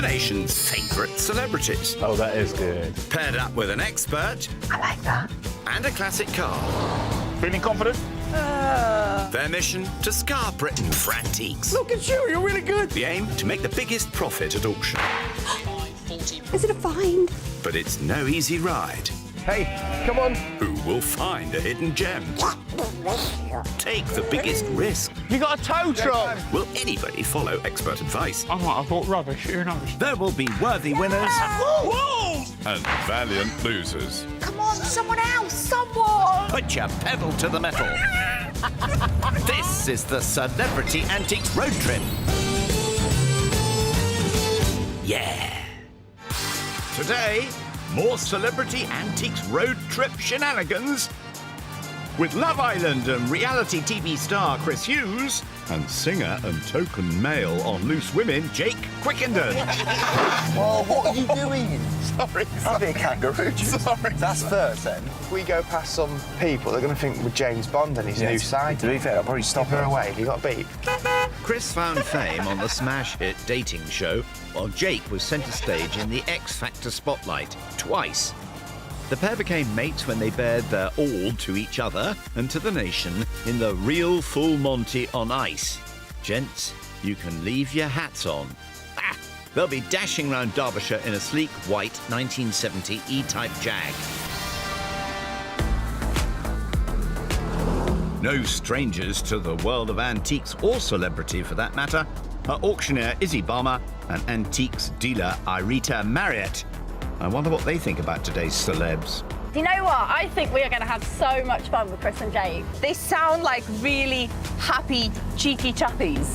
nation's favourite celebrities. Oh, that is good. Paired up with an expert. I like that. And a classic car. Feeling confident? Their mission, to scar Britain for antiques. Look at you, you're really good. The aim, to make the biggest profit at auction. Is it a find? But it's no easy ride. Hey, come on. Who will find a hidden gem? Take the biggest risk. You got a tow truck. Will anybody follow expert advice? I might have bought rubbish, who knows? There will be worthy winners Whoa! and valiant losers. Come on, someone else, someone! Put your pedal to the metal. This is the Celebrity Antiques Road Trip. Yeah. Today, more Celebrity Antiques Road Trip shenanigans with Love Island and reality TV star Chris Hughes and singer and token male on Loose Women, Jake Quickenden. Oh, what are you doing? Sorry. I'll be a kangaroo. Sorry. That's first, then. If we go past some people, they're going to think we're James Bond and his new side. To be fair, I'll probably stop Her her away. Have you got a beep? Chris found fame on the smash hit dating show, while Jake was centre stage in the X Factor spotlight twice. The pair became mates when they bared their all to each other and to the nation in the real Full Monty on Ice. Gents, you can leave your hats on. Ah, they'll be dashing round Derbyshire in a sleek white 1970 E-Type Jag. No strangers to the world of antiques or celebrity for that matter are auctioneer Izzy Balmer and antiques dealer Irita Marriott. I wonder what they think about today's celebs. Do you know what? I think we are going to have so much fun with Chris and Jake. They sound like really happy, cheeky chappies.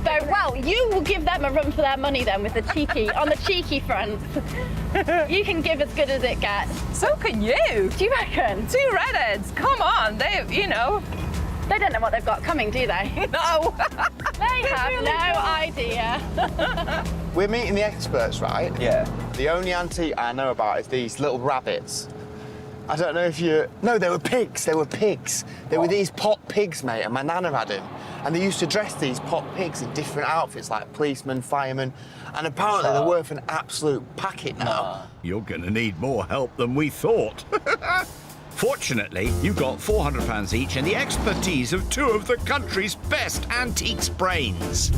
So, well, you will give them a run for their money then with the cheeky, on the cheeky front. You can give as good as it gets. So can you. Do you reckon? Two redheads, come on, they They don't know what they've got coming, do they? No. They have no idea. We're meeting the experts, right? Yeah. The only antique I know about is these little rabbits. I don't know if you... No, they were pigs. They were pigs. They were these pot pigs, mate, and my nana had them. And they used to dress these pot pigs in different outfits, like policemen, firemen. And apparently they're worth an absolute packet now. You're going to need more help than we thought. Fortunately, you got £400 each and the expertise of two of the country's best antiques brains.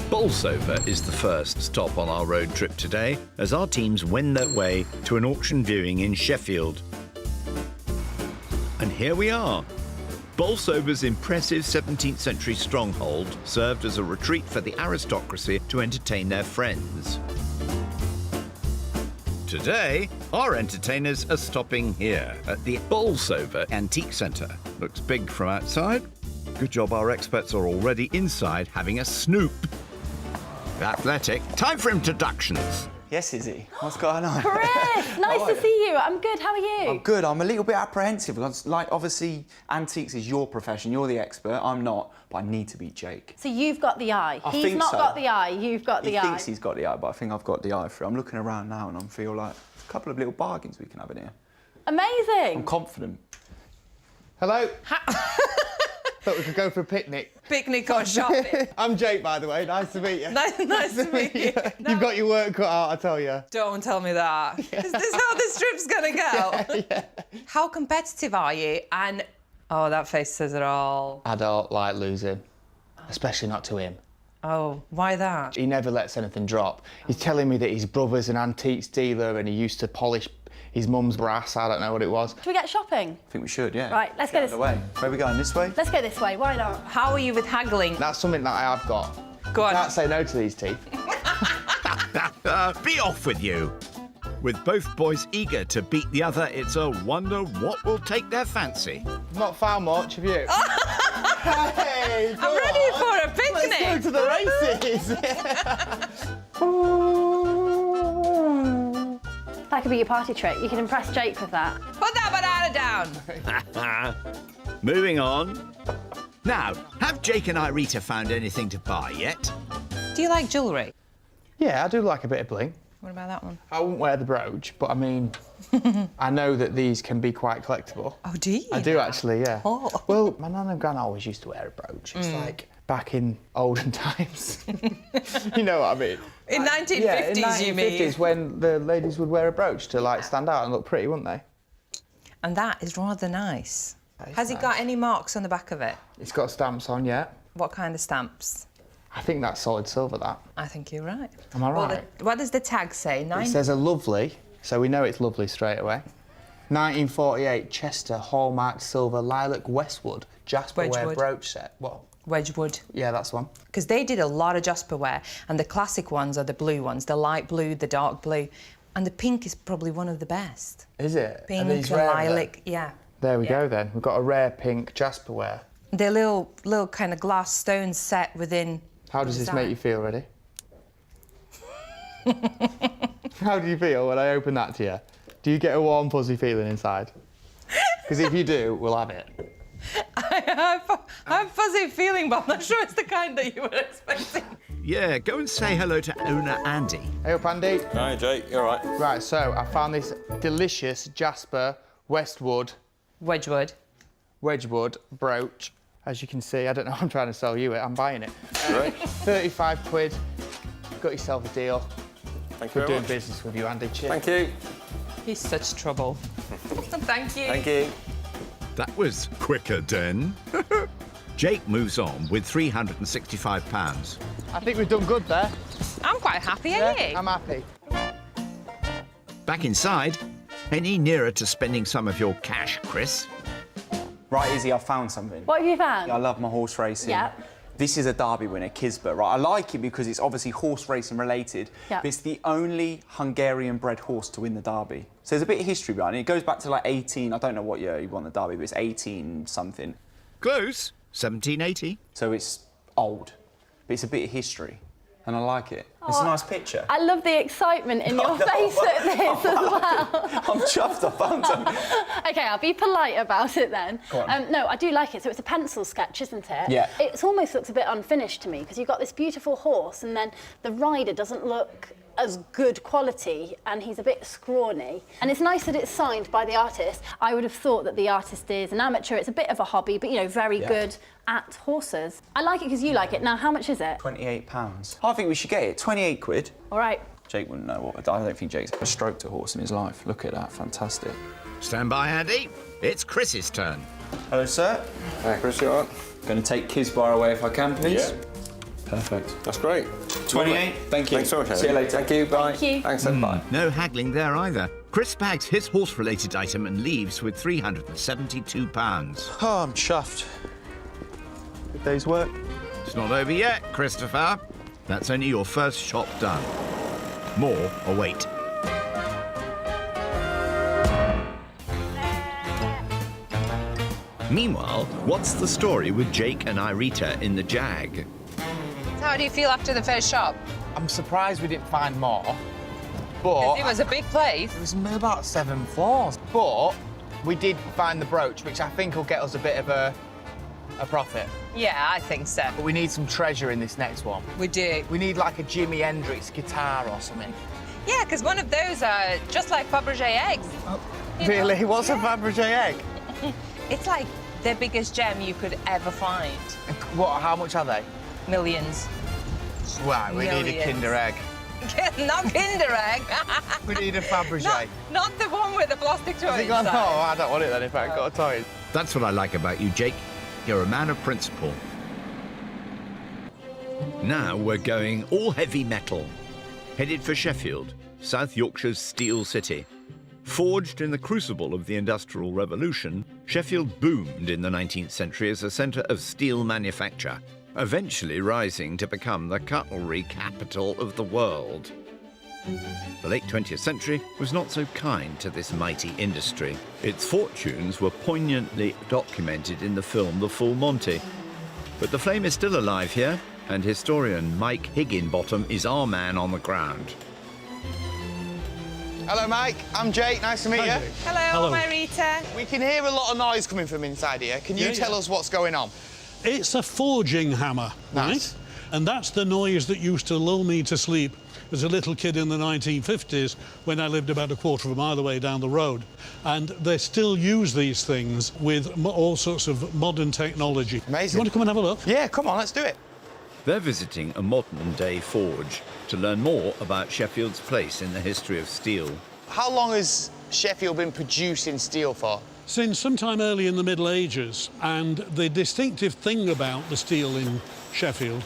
Bolsover is the first stop on our road trip today as our teams wend their way to an auction viewing in Sheffield. And here we are. Bolsover's impressive 17th century stronghold served as a retreat for the aristocracy to entertain their friends. Today, our entertainers are stopping here at the Bolsover Antique Centre. Looks big from outside. Good job our experts are already inside having a snoop. Athletic, time for introductions. Yes, Izzy. What's going on? Chris, nice to see you. I'm good, how are you? I'm good. I'm a little bit apprehensive because, obviously, antiques is your profession. You're the expert. I'm not, but I need to beat Jake. So you've got the eye. I He's think not so. got the eye, you've got the He eye. thinks he's got the eye, but I think I've got the eye for it. I'm looking around now and I feel like there's a couple of little bargains we can have in here. Amazing. I'm confident. Hello? Thought we could go for a picnic. Picnic or shopping. I'm Jake, by the way. Nice to meet you. Nice to meet you. No. You've got your work cut out, I tell you. Don't tell me that. Is this how this trip's gonna go? Yeah. How competitive are you? And, oh, that face says it all. I don't like losing, especially not to him. Oh, why that? He never lets anything drop. He's telling me that his brother's an antiques dealer and he used to polish his mum's brass. I don't know what it was. Should we get shopping? I think we should, yeah. Right, let's go Get this way. Where are we going, this way? Let's go this way, why not? How are you with haggling? That's something that I have got. Go on. Can't say no to these teeth. Be off with you. With both boys eager to beat the other, it's a wonder what will take their fancy. Not found much, have you? Hey, I'm ready for a picnic. Let's go to the races. That could be your party trick. You can impress Jake with that. Put that banana down. Moving on. Now, have Jake and Irita found anything to buy yet? Do you like jewellery? Yeah, I do like a bit of bling. What about that one? I wouldn't wear the brooch, but I mean, I know that these can be quite collectible. Oh, do you? I do actually, yeah. Oh. Well, my nan and gran always used to wear a brooch. It's like back in olden times. You know what I mean? In 1950s, Yeah, in you 1950s, mean? when the ladies would wear a brooch to, like, stand out and look pretty, wouldn't they? And that is rather nice. That is Has it got any marks on the back of it? It's got stamps on, yeah. What kind of stamps? I think that's solid silver, that. I think you're right. Am I Well, right? what does the tag say? It says a lovely, so we know it's lovely straight away. 1948 Chester hallmarked silver lilac Westwood Jasper ware Wedgwood. brooch set. What? Wedgwood. Yeah, that's one. Because they did a lot of Jasperware, and the classic ones are the blue ones, the light blue, the dark blue, and the pink is probably one of the best. Is it? Pink Are and these rare then? lilac, yeah. There we Yeah. go then. We've got a rare pink Jasperware. They're little kind of glass stones set within. How does this design. make you feel, Ready? How do you feel when I open that to you? Do you get a warm, fuzzy feeling inside? Because if you do, we'll have it. I have a fuzzy feeling, but I'm not sure it's the kind that you were expecting. Yeah, go and say hello to owner Andy. Hey up, Andy. Hi, Jake. You all right? Right, so I found this delicious Jasper Westwood Wedgwood. Wedgwood brooch. As you can see, I don't know, I'm trying to sell you it, I'm buying it. Great. 35 quid. Got yourself a deal. Thank you Good very doing much. business with you, Andy. Cheers. Thank you. He's such trouble. Thank you. Thank you. That was quicker, Den. Jake moves on with £365. I think we've done good there. I'm quite happy, are you? I'm happy. Back inside, any nearer to spending some of your cash, Chris? Right, Izzy, I found something. What have you found? I love my horse racing. Yeah. This is a Derby winner, Kisbert, right? I like it because it's obviously horse racing related, Yeah. but it's the only Hungarian-bred horse to win the Derby. So there's a bit of history behind it. It goes back to like 18, I don't know what year he won the Derby, but it's 18 something. Close. 1780. So it's old, but it's a bit of history, and I like it. It's a nice picture. I love the excitement in your face at this as well. I'm chuffed, I found something. OK, I'll be polite about it then. Go on. No, I do like it. So it's a pencil sketch, isn't it? Yeah. It almost looks a bit unfinished to me because you've got this beautiful horse and then the rider doesn't look as good quality and he's a bit scrawny. And it's nice that it's signed by the artist. I would have thought that the artist is an amateur. It's a bit of a hobby, but, you know, very good at horses. I like it because you like it. Now, how much is it? £28. I think we should get it. 28 quid. All right. Jake wouldn't know what. I don't think Jake's ever stroked a horse in his life. Look at that, fantastic. Stand by, Andy. It's Chris's turn. Hello, sir. Hi, Chris. You all right? Going to take Kisbar away if I can, please. Yeah. Perfect. That's great. 28. Thank you. Thanks so much, See you Andy. later. Thank you. Bye. Thank you. Thanks, then. Bye. No haggling there either. Chris bags his horse-related item and leaves with £372. Oh, I'm chuffed. Good day's work. It's not over yet, Christopher. That's only your first shop done. More await. Meanwhile, what's the story with Jake and Irita in the Jag? How do you feel after the first shop? I'm surprised we didn't find more, but It was a big place. it was about 7 floors. But we did find the brooch, which I think will get us a bit of a profit. Yeah, I think so. But we need some treasure in this next one. We do. We need like a Jimi Hendrix guitar or something. Yeah, because one of those are just like Fabergé eggs. You know? Really? What's a Fabergé egg? It's like the biggest gem you could ever find. What? How much are they? Millions. Right, we need a Millions. Kinder Egg. Not Kinder Egg. We need a Fabergé. not the one with the plastic toy Has he gone, inside. oh, I don't want it then if I ain't got a toy. That's what I like about you, Jake. You're a man of principle. Now we're going all heavy metal. Headed for Sheffield, South Yorkshire's steel city. Forged in the crucible of the Industrial Revolution, Sheffield boomed in the 19th century as a centre of steel manufacture, eventually rising to become the cutlery capital of the world. The late 20th century was not so kind to this mighty industry. Its fortunes were poignantly documented in the film The Full Monty. But the flame is still alive here, and historian Mike Higginbottom is our man on the ground. Hello, Mike. I'm Jake. Nice to meet you. Hello, I'm Rita. We can hear a lot of noise coming from inside here. Can you tell us what's going on? It's a forging hammer, Nice. right? And that's the noise that used to lull me to sleep as a little kid in the 1950s when I lived about a quarter of a mile away down the road. And they still use these things with all sorts of modern technology. Amazing. You want to come and have a look? Yeah, come on, let's do it. They're visiting a modern-day forge to learn more about Sheffield's place in the history of steel. How long has Sheffield been producing steel for? Since sometime early in the Middle Ages, and the distinctive thing about the steel in Sheffield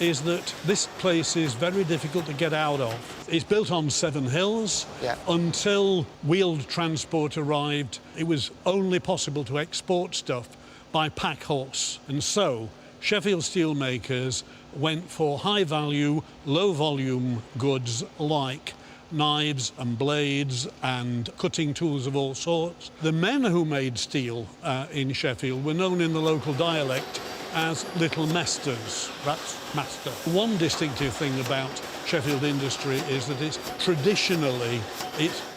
is that this place is very difficult to get out of. It's built on 7 hills. Yeah. Until wheeled transport arrived, it was only possible to export stuff by pack horse. And so Sheffield steelmakers went for high-value, low-volume goods like knives and blades and cutting tools of all sorts. The men who made steel in Sheffield were known in the local dialect as little masters. That's master. One distinctive thing about Sheffield industry is that it's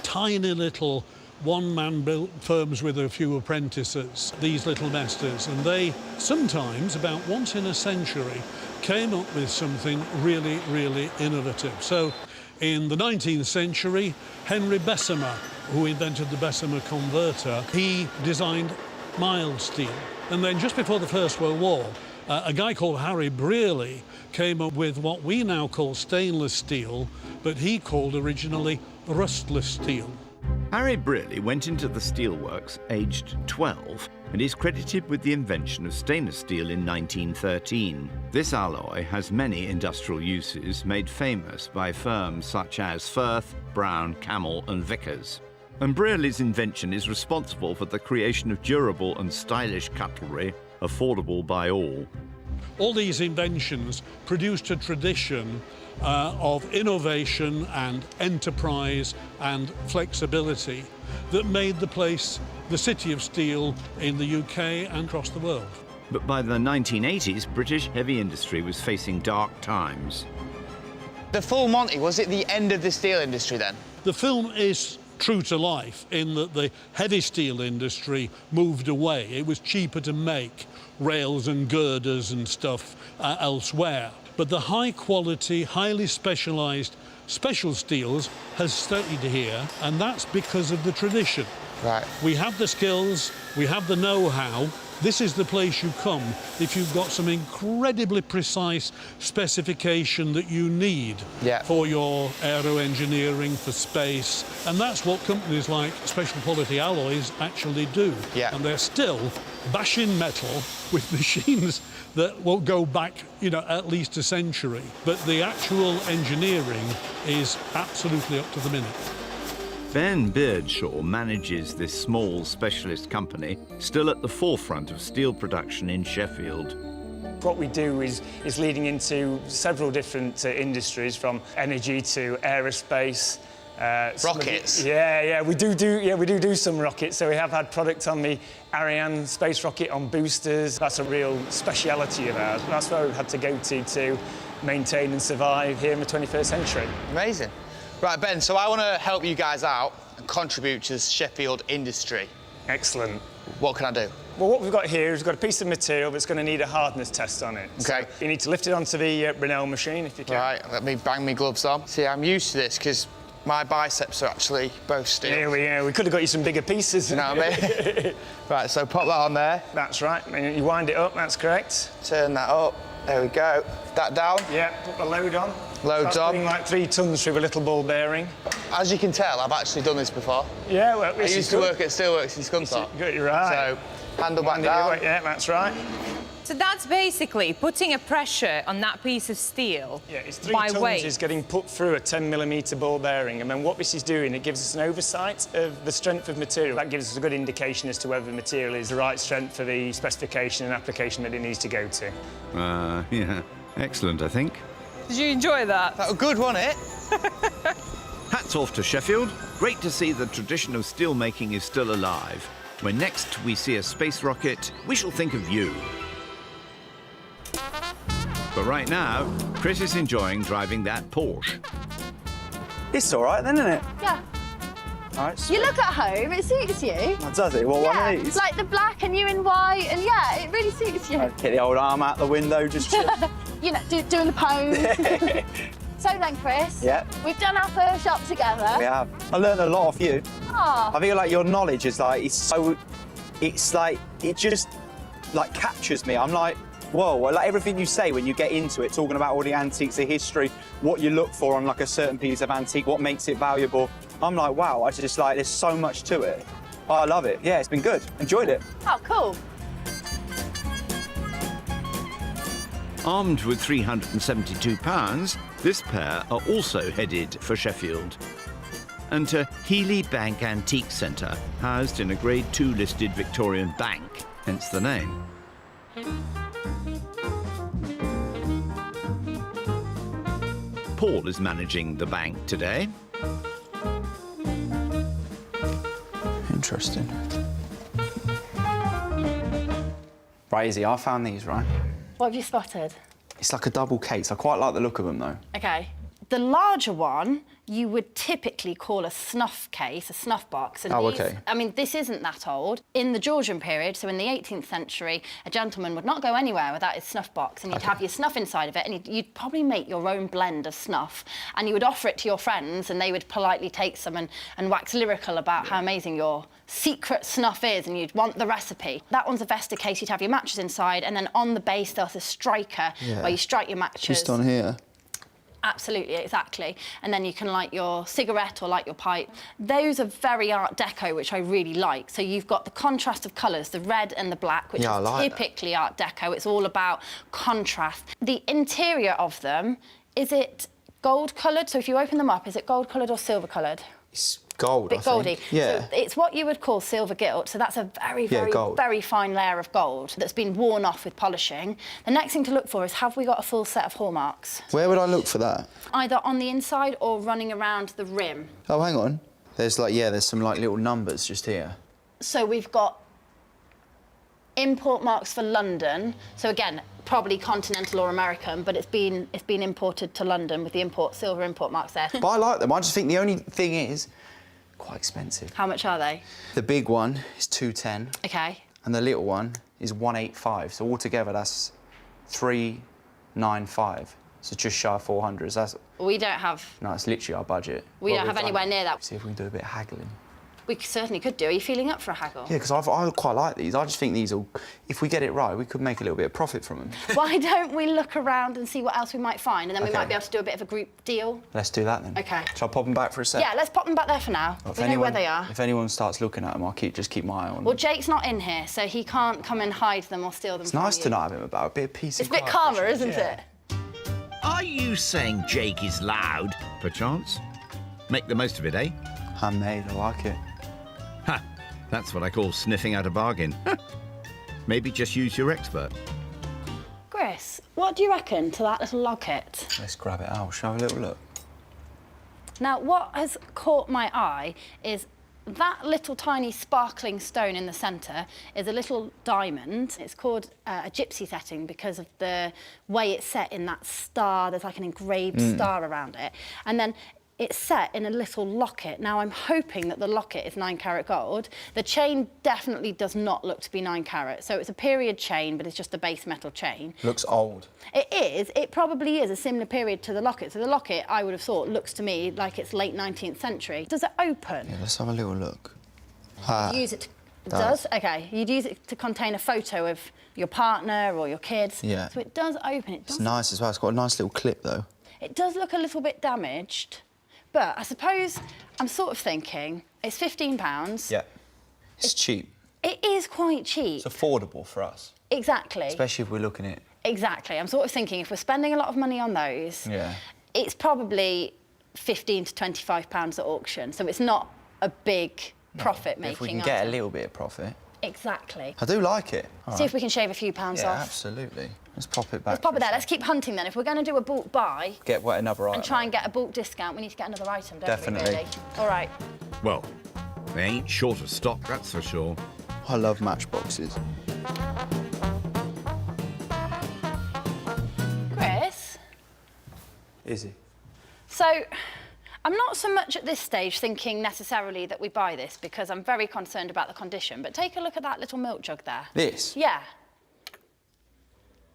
tiny little one-man built firms with a few apprentices, these little masters, and they sometimes, about once in a century, came up with something really, really innovative. So in the 19th century, Henry Bessemer, who invented the Bessemer converter, he designed mild steel. And then just before the First World War, a guy called Harry Brearley came up with what we now call stainless steel, but he called originally rustless steel. Harry Brearley went into the steelworks aged 12 and is credited with the invention of stainless steel in 1913. This alloy has many industrial uses made famous by firms such as Firth, Brown, Camel and Vickers. And Brearley's invention is responsible for the creation of durable and stylish cutlery affordable by all. All these inventions produced a tradition of innovation and enterprise and flexibility that made the place the city of steel in the UK and across the world. But by the 1980s, British heavy industry was facing dark times. The full Monty, was it the end of the steel industry then? The film is true to life in that the heavy steel industry moved away. It was cheaper to make rails and girders and stuff elsewhere. But the high quality, highly specialised special steels has stayed here, and that's because of the tradition. Right. We have the skills, we have the know-how. This is the place you come if you've got some incredibly precise specification that you need for your aero engineering, for space, and that's what companies like Special Quality Alloys actually do. Yeah. And they're still bashing metal with machines that will go back, at least a century. But the actual engineering is absolutely up to the minute. Ben Beardshaw manages this small specialist company, still at the forefront of steel production in Sheffield. What we do is leading into several different industries, from energy to aerospace. Rockets? We do some rockets. So we have had product on the Ariane space rocket on boosters. That's a real speciality of ours. That's where we've had to go to maintain and survive here in the 21st century. Amazing. Right, Ben, so I want to help you guys out and contribute to the Sheffield industry. Excellent. What can I do? Well, what we've got here is we've got a piece of material that's going to need a hardness test on it. Okay. So you need to lift it onto the Brunel machine, if you can. Right, let me bang my gloves on. See, I'm used to this because my biceps are actually both steel. Yeah, we could have got you some bigger pieces. You know what I mean? Right, so pop that on there. That's right. And you wind it up, that's correct. Turn that up. There we go. That down. Yeah, put the load on. Loads on. Putting like 3 tons through a little ball bearing. As you can tell, I've actually done this before. Yeah, well, I used to work at Steelworks in Scunthorpe. Good, you're right. So, handle back down. Yeah, that's right. So that's basically putting a pressure on that piece of steel. Yeah, it's 3 by tons weight. is getting put through a 10mm ball bearing, and then what this is doing, it gives us an oversight of the strength of material. That gives us a good indication as to whether the material is the right strength for the specification and application that it needs to go to. Yeah, excellent, I think. Did you enjoy that? That was good, wasn't it? Hats off to Sheffield. Great to see the tradition of steelmaking is still alive. When next we see a space rocket, we shall think of you. But right now, Chris is enjoying driving that Porsche. It's all right then, isn't it? Yeah. All right. You look at home, it suits you. Oh, does it? Well, one of these. Like the black and you in white, and yeah, it really suits you. Get the old arm out the window, just chill. Doing the pose. So then, Chris, we've done our first shop together. We have. I learned a lot off you. Oh. I feel like your knowledge is like, it just like captures me. I'm like, Whoa, well, like everything you say when you get into it, talking about all the antiques, the history, what you look for on like a certain piece of antique, what makes it valuable. I'm like, wow, I just like, there's so much to it. Oh, I love it. Yeah, it's been good. Enjoyed it. Oh, cool. Armed with £372, this pair are also headed for Sheffield and to Healy Bank Antique Centre, housed in a Grade 2 listed Victorian bank, hence the name. Paul is managing the bank today. Interesting. Right, Izzy, I found these, right? What have you spotted? It's like a double case. I quite like the look of them, though. Okay. The larger one you would typically call a snuff case, a snuff box. And okay. I mean, this isn't that old. In the Georgian period, so in the 18th century, a gentleman would not go anywhere without his snuff box, and you'd have your snuff inside of it, and you'd probably make your own blend of snuff, and you would offer it to your friends, and they would politely take some and wax lyrical about how amazing your secret snuff is, and you'd want the recipe. That one's a Vesta case. You'd have your matches inside, and then on the base there's a striker where you strike your matches. Just on here. Absolutely, exactly. And then you can light your cigarette or light your pipe. Those are very Art Deco, which I really like. So you've got the contrast of colours, the red and the black, which is typically Art Deco. It's all about contrast. The interior of them, is it gold coloured? So if you open them up, is it gold coloured or silver coloured? It's gold, Bit goldy. Yeah. So it's what you would call silver gilt. So that's a very, very fine layer of gold that's been worn off with polishing. The next thing to look for is, have we got a full set of hallmarks? Where would I look for that? Either on the inside or running around the rim. Oh, hang on. There's like, there's some like little numbers just here. So we've got import marks for London. So again, probably continental or American, but it's been imported to London with the silver import marks there. But I like them. I just think the only thing is quite expensive. How much are they? The big one is 210. Okay. And the little one is 185. So altogether that's 395. So just shy of 400. That's. We don't have. No, it's literally our budget. We don't have anywhere near that. See if we can do a bit of haggling. We certainly could do. Are you feeling up for a haggle? Yeah, because I quite like these. I just think these will, if we get it right, we could make a little bit of profit from them. Why don't we look around and see what else we might find, and then we might be able to do a bit of a group deal? Let's do that then. Okay. Shall I pop them back for a sec? Yeah, let's pop them back there for now. Well, we know where they are. If anyone starts looking at them, I'll just keep my eye on them. Well, Jake's not in here, so he can't come and hide them or steal them from you. It's nice to not have him about. A bit of peace and quiet. It's a bit calmer, isn't it? Are you saying Jake is loud, perchance? Make the most of it, eh? Handmade, I like it. Ha! That's what I call sniffing out a bargain. Maybe just use your expert. Chris, what do you reckon to that little locket? Let's grab it out. Shall we have a little look? Now, what has caught my eye is that little tiny sparkling stone in the centre is a little diamond. It's called a gypsy setting because of the way it's set in that star. There's like an engraved star around it. And then it's set in a little locket. Now, I'm hoping that the locket is 9 carat gold. The chain definitely does not look to be 9 carat. So it's a period chain, but it's just a base metal chain. Looks old. It is. It probably is a similar period to the locket. So the locket, I would have thought, looks to me like it's late 19th century. Does it open? Yeah, let's have a little look. Use it to... It does? OK. You'd use it to contain a photo of your partner or your kids. Yeah. So it does open. It's nice as well. It's got a nice little clip, though. It does look a little bit damaged. But I suppose I'm sort of thinking it's £15. Yeah. It's cheap. It is quite cheap. It's affordable for us. Exactly. Especially if we're looking at... Exactly. I'm sort of thinking if we're spending a lot of money on those, it's probably £15 to £25 at auction. So it's not a big profit-making If we can get a little bit of profit. Exactly. I do like it. See if we can shave a few pounds off. Yeah, absolutely. Let's pop it back. Let's pop it there. Let's keep hunting then. If we're going to do a bulk buy... Get another item. And try and get a bulk discount, we need to get another item, don't Definitely. we, really? All right. Well, they ain't short of stock, that's for sure. I love matchboxes. Chris? Is he? So, I'm not so much at this stage thinking necessarily that we buy this because I'm very concerned about the condition, but take a look at that little milk jug there. This? Yeah.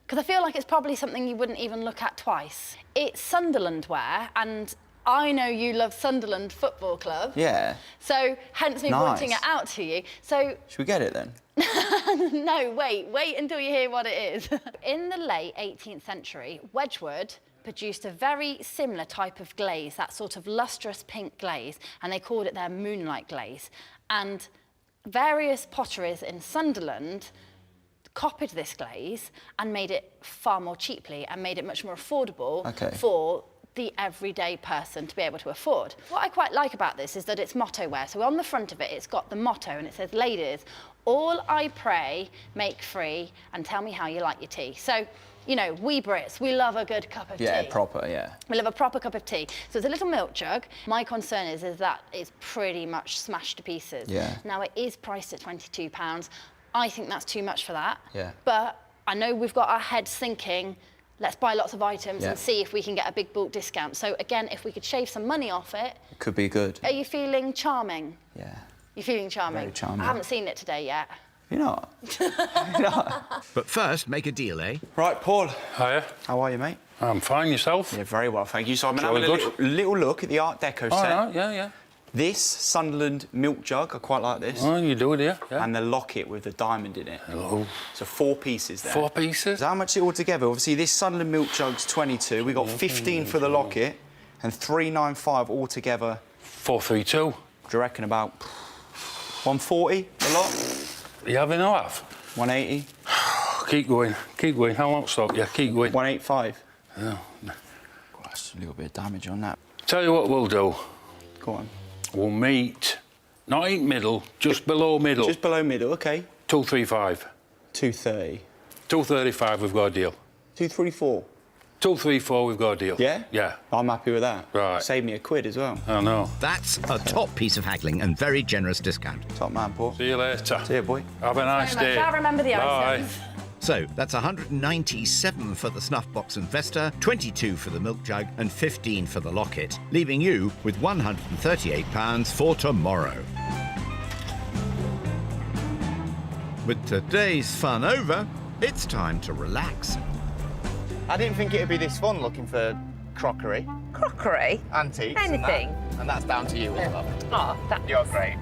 Because I feel like it's probably something you wouldn't even look at twice. It's Sunderland ware, and I know you love Sunderland Football Club. Yeah. So, hence me Nice. pointing it out to you. So, Should we get it then? no, wait until you hear what it is. In the late 18th century, Wedgwood produced a very similar type of glaze, that sort of lustrous pink glaze, and they called it their moonlight glaze. And various potteries in Sunderland copied this glaze and made it far more cheaply and made it much more affordable for the everyday person to be able to afford. What I quite like about this is that it's motto wear. So on the front of it, it's got the motto and it says, ladies, all I pray, make free and tell me how you like your tea. So, you know, we Brits, we love a good cup of tea. Yeah, proper, yeah. We love a proper cup of tea. So it's a little milk jug. My concern is that it's pretty much smashed to pieces. Yeah. Now it is priced at £22. I think that's too much for that. Yeah. But I know we've got our heads thinking, let's buy lots of items and see if we can get a big bulk discount. So again, if we could shave some money off it. It could be good. Are you feeling charming? Yeah. You're feeling charming? Very charming. I haven't seen it today yet. You're not. But first, make a deal, eh? Right, Paul. Hiya. How are you, mate? I'm fine, yourself? Yeah, very well, thank you. So I'm Jolly having a good. little look at the Art Deco set. All right, yeah. This Sunderland milk jug, I quite like this. Oh, you do it, yeah. And the locket with the diamond in it. Oh. So 4 pieces there. 4 pieces? So how much is it all together? Obviously, this Sunderland milk jug's 22. We got 15 for the locket and 395 altogether. 432. Do you reckon about 140 a lot? You having a laugh? 180? Keep going. How long stop? Yeah, keep going. 185. Oh. That's a little bit of damage on that. Tell you what we'll do. Go on. We'll meet, not in middle, just below middle. Just below middle, OK. 235. 230. 235, we've got a deal. 234. 234, we've got a deal. Yeah? Yeah. I'm happy with that. Right. Save me a quid as well. I know. That's a top piece of haggling and very generous discount. Top man, Paul. See you later. See you, boy. Have a nice day. I'll remember the Bye. items. So that's 197 for the snuff box and Vesta, 22 for the milk jug, and 15 for the locket, leaving you with £138 for tomorrow. With today's fun over, it's time to relax. I didn't think it'd be this fun looking for crockery, Crockery? antiques. Anything. And that's down to you as well. Oh, that. You're great.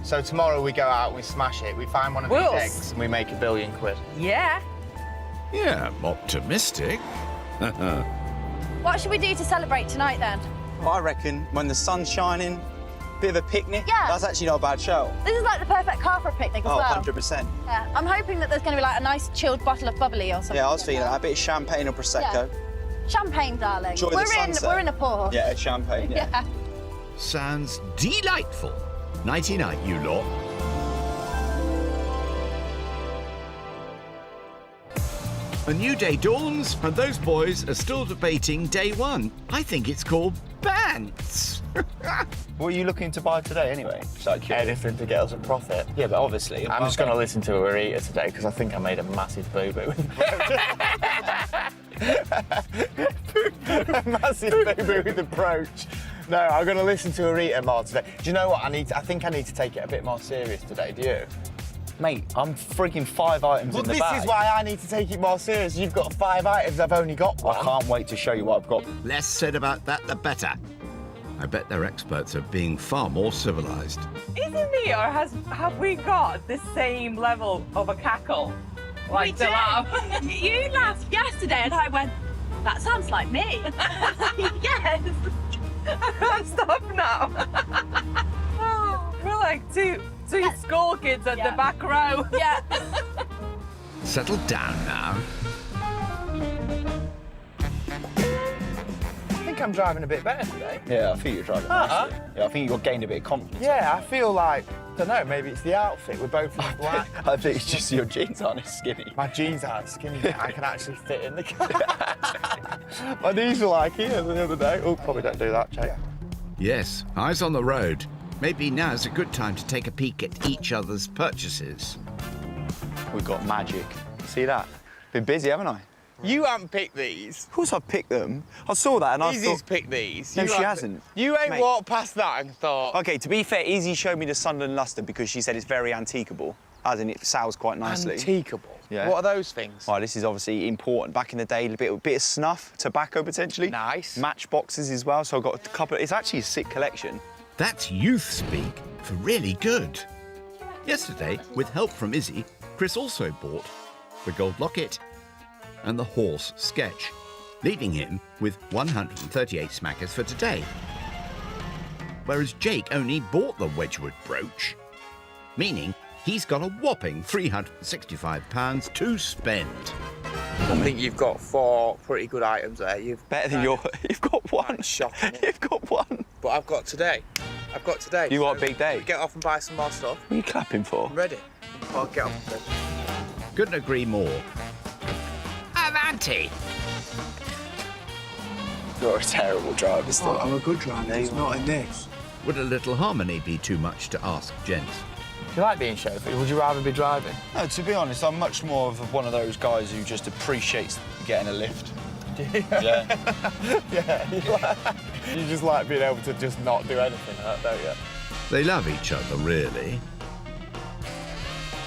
So tomorrow we go out, we smash it, we find one of these Wills. eggs and we make £1 billion. Yeah. Yeah, optimistic. What should we do to celebrate tonight then? Well, I reckon when the sun's shining, bit of a picnic. Yeah. That's actually not a bad show. This is like the perfect car for a picnic as Oh, well. 100%. Yeah, I'm hoping that there's going to be like a nice chilled bottle of bubbly or something. Yeah, I was feeling that. A bit of champagne or Prosecco. Champagne, darling. Enjoy the sunset. We're in a port. Yeah, champagne, yeah. Sounds delightful. Nighty-night, you lot. A new day dawns, and those boys are still debating day one. I think it's called Bants. What are you looking to buy today, anyway? Anything to get us a profit. Yeah, but obviously. I'm just going to listen to a Rita today because I think I made a massive boo-boo. A massive boo-boo with the brooch. No, I'm going to listen to a Rita more today. Do you know what? I think I need to take it a bit more serious today. Do you? Mate, I'm freaking 5 items Well, in the this bag. is why I need to take it more serious. You've got 5 items, I've only got 1. I can't wait to show you what I've got. Less said about that, the better. I bet their experts are being far more civilised. Isn't he, or have we got the same level of a cackle? Like We the did. laugh. You laughed yesterday and I went, that sounds like me. Yes. I can't stop now. Oh, we're like two school kids at the back row. Yeah. Settle down now. I think I'm driving a bit better today. Yeah, I think you're driving nicely. Yeah, I think you've gained a bit of confidence. Yeah, I feel like, I don't know, maybe it's the outfit. We're both in black. I think it's just your jeans aren't as skinny. My jeans aren't skinny yet. I can actually fit in the car. My knees were like here the other day. Oh, probably don't do that, Jake. Yes, eyes on the road. Maybe now's a good time to take a peek at each other's purchases. We've got magic. See that? Been busy, haven't I? You haven't picked these. Of course I've picked them. I saw that and I Izzy's thought... picked these. No, You she haven't- hasn't. You ain't Mate. walked past that and thought... OK, to be fair, Izzy showed me the Sunderland Luster because she said it's very antiquable, as in it sells quite nicely. Antiquable. Yeah. What are those things? Oh, this is obviously important. Back in the day, a bit of snuff, tobacco potentially. Nice. Matchboxes as well, so I've got a couple. It's actually a sick collection. That's youth speak for really good. Yesterday, with help from Izzy, Chris also bought the gold locket and the horse sketch, leaving him with 138 smackers for today. Whereas Jake only bought the Wedgwood brooch, meaning he's got a whopping £365 to spend. I think you've got 4 pretty good items there. You've Better than you've got one. Shocking. You've got one. But I've got today. You got a big day. Get off and buy some more stuff. What are you clapping for? I'm ready. I'll get off then. Couldn't agree more. Avanti! You're a terrible driver still. I'm a good driver, he's not in this. Would a little harmony be too much to ask, gents? Do you like being chauffeur? Would you rather be driving? No, to be honest, I'm much more of one of those guys who just appreciates getting a lift. Yeah. Yeah. You just like being able to just not do anything, don't you? They love each other, really.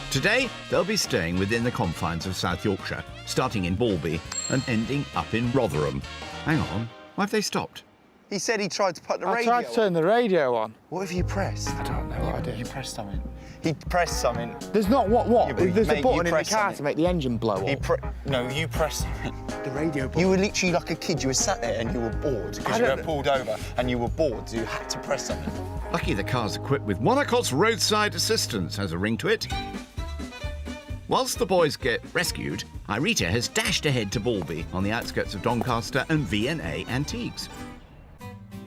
Today, they'll be staying within the confines of South Yorkshire, starting in Balby and ending up in Rotherham. Hang on, why have they stopped? He said he tried to put the radio I tried to turn the radio on. What have you pressed? I don't know what I did. You pressed something. He pressed something. There's not what? Yeah, but There's mate, a button in the pressed car something. to make the engine blow up. No, you pressed something. The radio button. You were literally like a kid. You were sat there and you were bored because you got pulled over and you were bored, so you had to press something. Lucky the car's equipped with Monaco's roadside assistance has a ring to it. Whilst the boys get rescued, Irita has dashed ahead to Balby on the outskirts of Doncaster and V&A Antiques.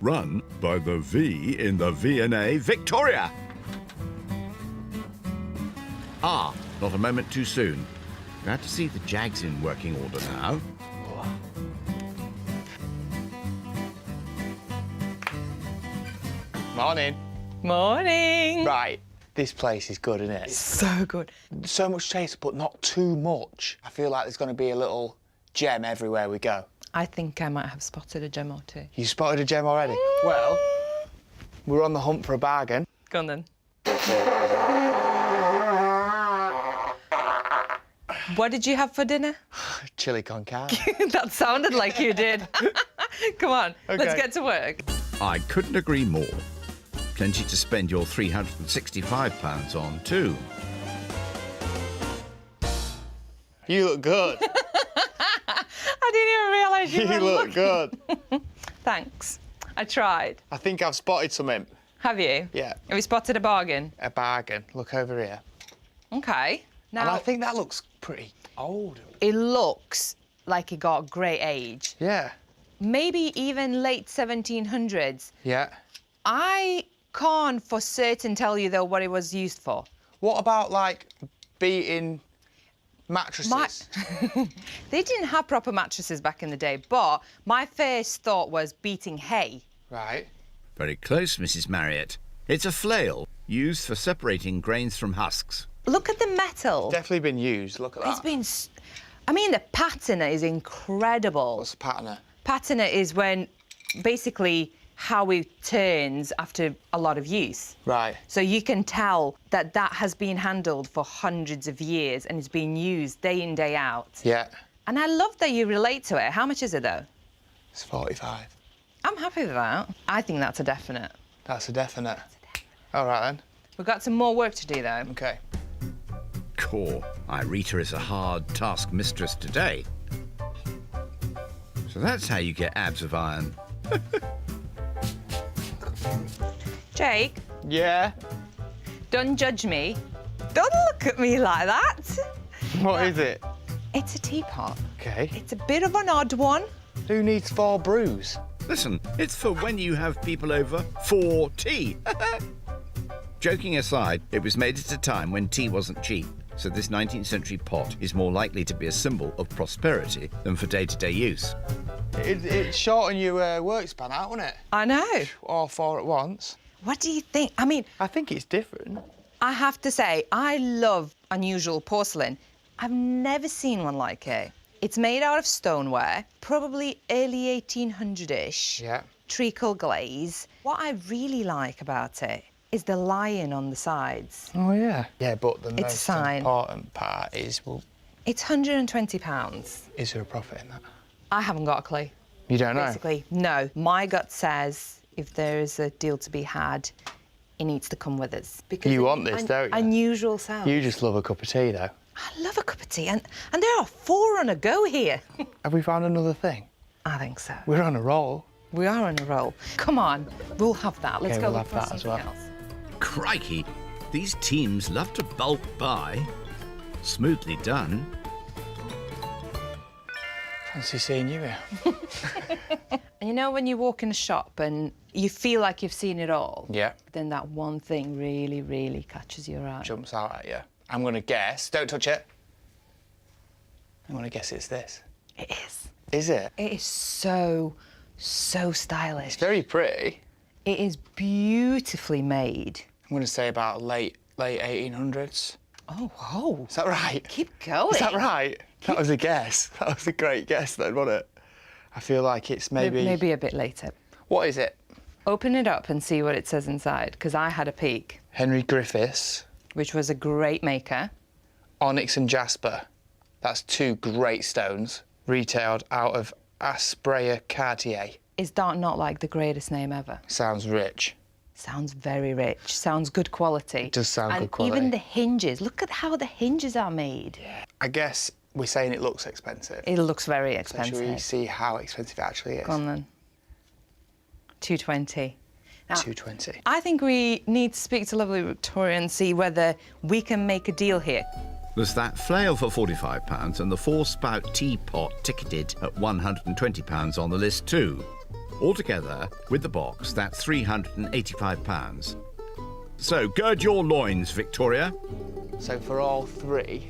Run by the V in the V&A Victoria. Ah, not a moment too soon. Glad to see the Jag's in working order now. Morning. Morning. Right, this place is good, isn't it? So good. So much taste, but not too much. I feel like there's going to be a little gem everywhere we go. I think I might have spotted a gem or two. You spotted a gem already? Well, we're on the hunt for a bargain. Go on then. What did you have for dinner? Chili con carne. That sounded like you did. Come on, let's Okay. get to work. I couldn't agree more. Plenty to spend your £365 on, too. You look good. I didn't even realise you You were look good. Thanks. I tried. I think I've spotted something. Have you? Yeah. Have you spotted a bargain? A bargain. Look over here. Okay. And Now, I think that looks pretty old. it looks like it got great age. Yeah. Maybe even late 1700s. Yeah. I can't for certain tell you, though, what it was used for. What about, like, beating mattresses? They didn't have proper mattresses back in the day, but my first thought was beating hay. Right. Very close, Mrs. Marriott. It's a flail used for separating grains from husks. Look at the metal. Definitely been used. Look at that. It's been... I mean, the patina is incredible. What's the patina? Patina is when, basically, how it turns after a lot of use. Right. So you can tell that that has been handled for hundreds of years and it's been used day in, day out. Yeah. And I love that you relate to it. How much is it, though? It's 45. I'm happy with that. I think that's a definite. That's a definite. All right, then. We've got some more work to do, though. OK. Core. Irita is a hard task mistress today. So that's how you get abs of iron. Jake, Yeah? don't judge me. Don't look at me like that. What is it? It's a teapot. OK. It's a bit of an odd one. Who needs 4 brews? Listen, it's for when you have people over for tea. Joking aside, it was made at a time when tea wasn't cheap, so this 19th century pot is more likely to be a symbol of prosperity than for day-to-day use. It'd shorten your work span out, wouldn't it? I know. All 4 at once. What do you think? I mean, I think it's different. I have to say, I love unusual porcelain. I've never seen one like it. It's made out of stoneware, probably early 1800-ish. Yeah. Treacle glaze. What I really like about it is the lion on the sides. Oh, yeah. Yeah, but the It's a most sign. important part is, well, It's £120. Is there a profit in that? I haven't got a clue. You don't know? Basically, no. My gut says if there is a deal to be had, it needs to come with us. Because You want this, don't you? Unusual sound. You just love a cup of tea, though. I love a cup of tea, and there are 4 on a go here. Have we found another thing? I think so. We're on a roll. We are on a roll. Come on, we'll have that. Let's Okay, go we'll look have for that as something well. else. Crikey, these teams love to bulk buy. Smoothly done. Fancy seeing you here. And you know when you walk in a shop and you feel like you've seen it all? Yeah. Then that one thing really, really catches your eye. Jumps out at you. I'm going to guess. Don't touch it. I'm going to guess it's this. It is. Is it? It is so stylish. It's very pretty. It is beautifully made. I'm going to say about late 1800s. Oh, whoa. Is that right? Keep going. Is that right? That was a guess. That was a great guess then, wasn't it? I feel like it's maybe... Maybe a bit later. What is it? Open it up and see what it says inside, because I had a peek. Henry Griffiths. Which was a great maker. Onyx and jasper. That's 2 great stones, retailed out of Aspraya Cartier. Is that not like the greatest name ever? Sounds rich. Sounds very rich. Sounds good quality. It does sound and good quality. Even the hinges. Look at how the hinges are made. I guess we're saying it looks expensive. It looks very So expensive. should we see how expensive it actually is? Go on then. 220. Now, 220. I think we need to speak to lovely Victoria and see whether we can make a deal here. There's that flail for £45 and the 4-spout teapot ticketed at £120 on the list too. Altogether, with the box, that's £385. So gird your loins, Victoria. So for all 3,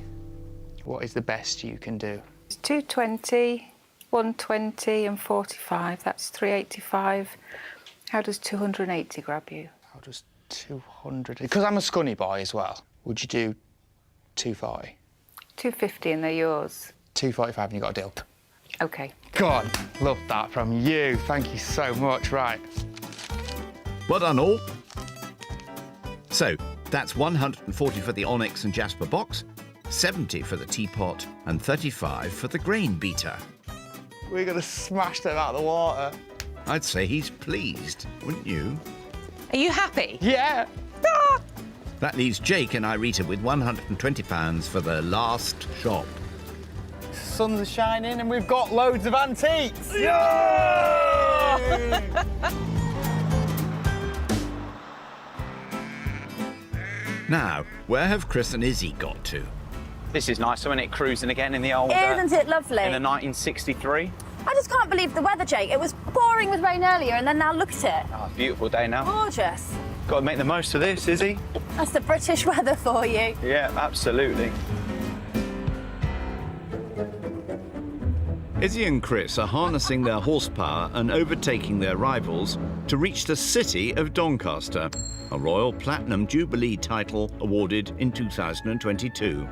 what is the best you can do? It's 220, 120 and 45. That's 385. How does 280 grab you? How does 200... Because I'm a scunny boy as well. Would you do 240? 250 and they're yours. 245 and you got a deal. OK. God, love that from you. Thank you so much. Right. Well done, all. So, that's 140 for the onyx and jasper box, 70 for the teapot, and 35 for the grain beater. We're going to smash them out of the water. I'd say he's pleased, wouldn't you? Are you happy? Yeah. That leaves Jake and Irita with £120 for the last shop. Sun's are shining and we've got loads of antiques. Yay! Now, where have Chris and Izzy got to? This is nice, isn't it? Cruising again in the old... Isn't it lovely? In the 1963. I just can't believe the weather, Jake. It was pouring with rain earlier, and then now look at it. Oh, beautiful day now. Gorgeous. Got to make the most of this, Izzy. That's the British weather for you. Yeah, absolutely. Izzy and Chris are harnessing their horsepower and overtaking their rivals to reach the city of Doncaster, a Royal Platinum Jubilee title awarded in 2022.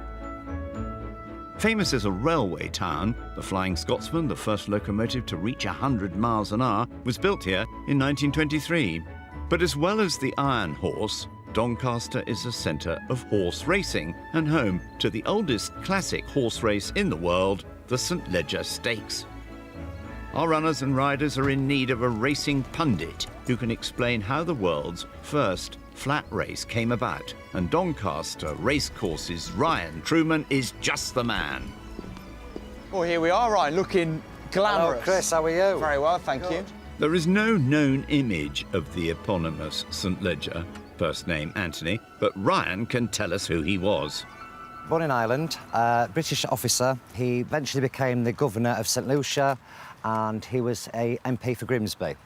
Famous as a railway town, the Flying Scotsman, the first locomotive to reach 100 miles an hour, was built here in 1923. But as well as the Iron Horse, Doncaster is a centre of horse racing and home to the oldest classic horse race in the world, the St Leger Stakes. Our runners and riders are in need of a racing pundit who can explain how the world's first flat race came about, and Doncaster Racecourse's Ryan Truman is just the man. Well, here we are, Ryan, looking glamorous. Hello, Chris, how are you? Very well, thank you. There is no known image of the eponymous St Leger, first name Anthony, but Ryan can tell us who he was. Born in Ireland, British officer. He eventually became the governor of St Lucia, and he was a MP for Grimsby.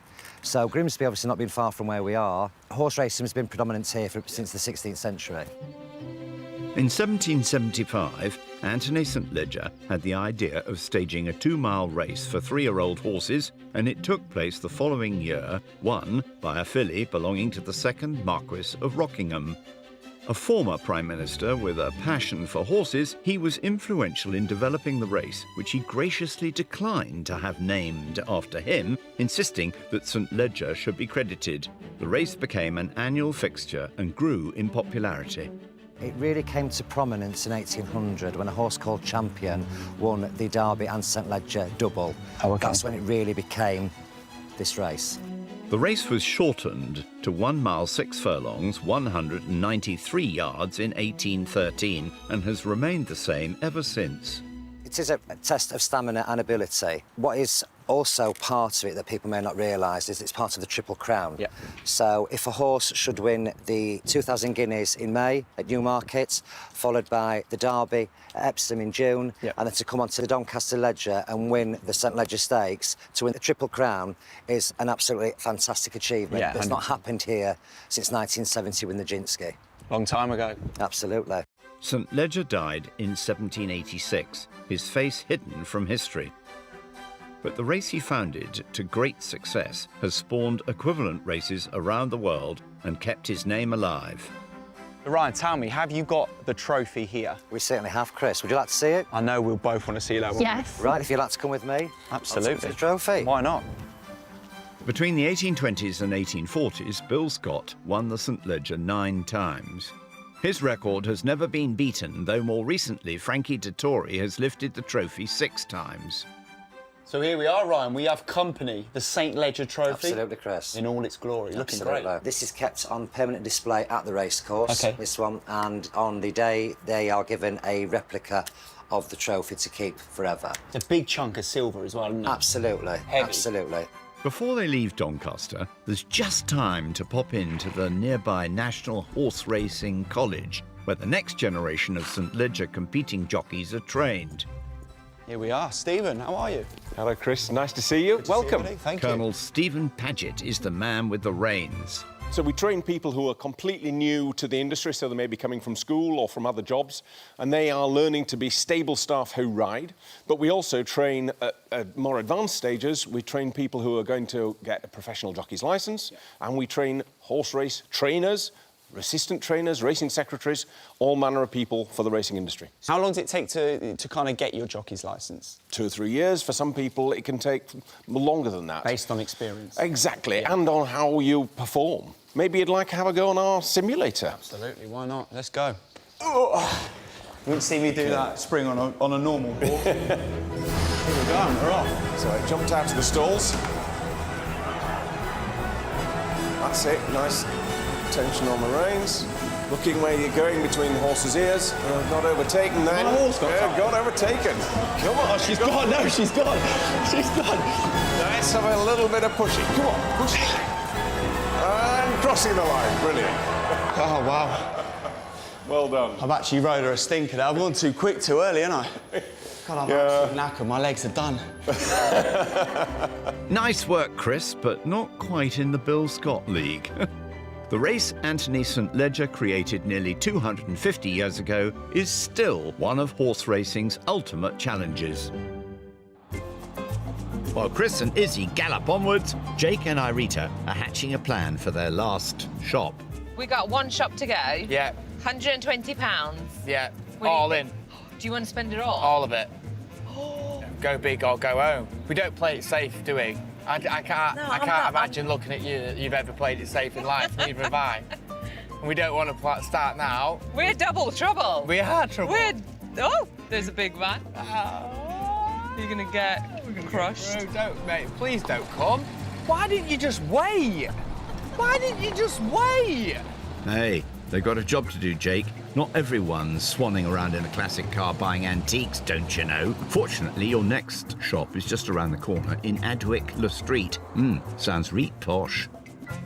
So Grimsby obviously not been far from where we are. Horse racing has been predominant here since the 16th century. In 1775, Anthony St Leger had the idea of staging a 2-mile race for 3-year-old horses, and it took place the following year, won by a filly belonging to the 2nd Marquis of Rockingham. A former Prime Minister with a passion for horses, he was influential in developing the race, which he graciously declined to have named after him, insisting that St Leger should be credited. The race became an annual fixture and grew in popularity. It really came to prominence in 1800 when a horse called Champion won the Derby and St Ledger double. Oh, okay. That's when it really became this race. The race was shortened to 1 mile 6 furlongs, 193 yards in 1813 and has remained the same ever since. It is a test of stamina and ability. What is also part of it that people may not realise is it's part of the Triple Crown. Yeah. So if a horse should win the 2,000 guineas in May at Newmarket, followed by the Derby at Epsom in June, Yeah. and then to come on to the Doncaster Ledger and win the St Ledger Stakes, to win the Triple Crown is an absolutely fantastic achievement Yeah, that's 100%. not happened here since 1970 with the Nijinsky. Long time ago. Absolutely. St Ledger died in 1786, his face hidden from history. But the race he founded to great success has spawned equivalent races around the world and kept his name alive. Ryan, tell me, have you got the trophy here? We certainly have, Chris. Would you like to see it? I know we'll both want to see that one. Yes. Right, if you'd like to come with me. Absolutely. I'll take the trophy. Why not? Between the 1820s and 1840s, Bill Scott won the St Ledger 9 times. His record has never been beaten, though more recently Frankie Dettori has lifted the trophy 6 times. So here we are, Ryan. We have company, the St Ledger Trophy. Absolutely, Chris. In all its glory. Looking Absolutely. great. This is kept on permanent display at the racecourse, Okay. this one, and on the day they are given a replica of the trophy to keep forever. It's a big chunk of silver as well, isn't it? Absolutely, Heavy. absolutely. Before they leave Doncaster, there's just time to pop into the nearby National Horse Racing College, where the next generation of St Ledger competing jockeys are trained. Here we are. Stephen, how are you? Hello, Chris. Nice to see you. Welcome. Thank Colonel Stephen Paget is the man with the reins. So we train people who are completely new to the industry, so they may be coming from school or from other jobs, and they are learning to be stable staff who ride. But we also train at more advanced stages. We train people who are going to get a professional jockey's license, and we train horse race trainers, assistant trainers, racing secretaries, all manner of people for the racing industry. How long does it take to kind of get your jockey's licence? 2 or 3 years. For some people, it can take longer than that. Based on experience. Exactly, and on how you perform. Maybe you'd like to have a go on our simulator. Absolutely, why not? Let's go. Oh. You wouldn't see me do that spring on a normal ball. Here we go, we're off. So I jumped out of the stalls. That's it, nice tension on the reins. Looking where you're going between the horse's ears. Got overtaken then. My horse got overtaken. Come on. Oh, she's gone. No, she's gone. She's gone. Let's have a little bit of pushing. Come on, push. And crossing the line. Brilliant. Oh, wow. Well done. I've actually rode her a stinker there. I've gone too quick, too early, haven't I? God, I'm absolutely knackered. My legs are done. Nice work, Chris, but not quite in the Bill Scott League. The race Anthony St Ledger created nearly 250 years ago is still one of horse racing's ultimate challenges. While Chris and Izzy gallop onwards, Jake and Irita are hatching a plan for their last shop. We got one shop to go. Yeah, £120. yeah, What do you all think? in, Do you want to spend it all? all of it. Go big or go home. We don't play it safe, do we? I can't imagine looking at you that you've ever played it safe in life, neither have I. And we don't want to start now. We're double trouble. We are trouble. Oh, there's a big man. You're gonna get crushed. No, don't, mate, please don't come. Why didn't you just wait? Why didn't you just wait? Hey, they've got a job to do, Jake. Not everyone's swanning around in a classic car buying antiques, don't you know? Fortunately, your next shop is just around the corner in Adwick Le Street. Sounds reet posh.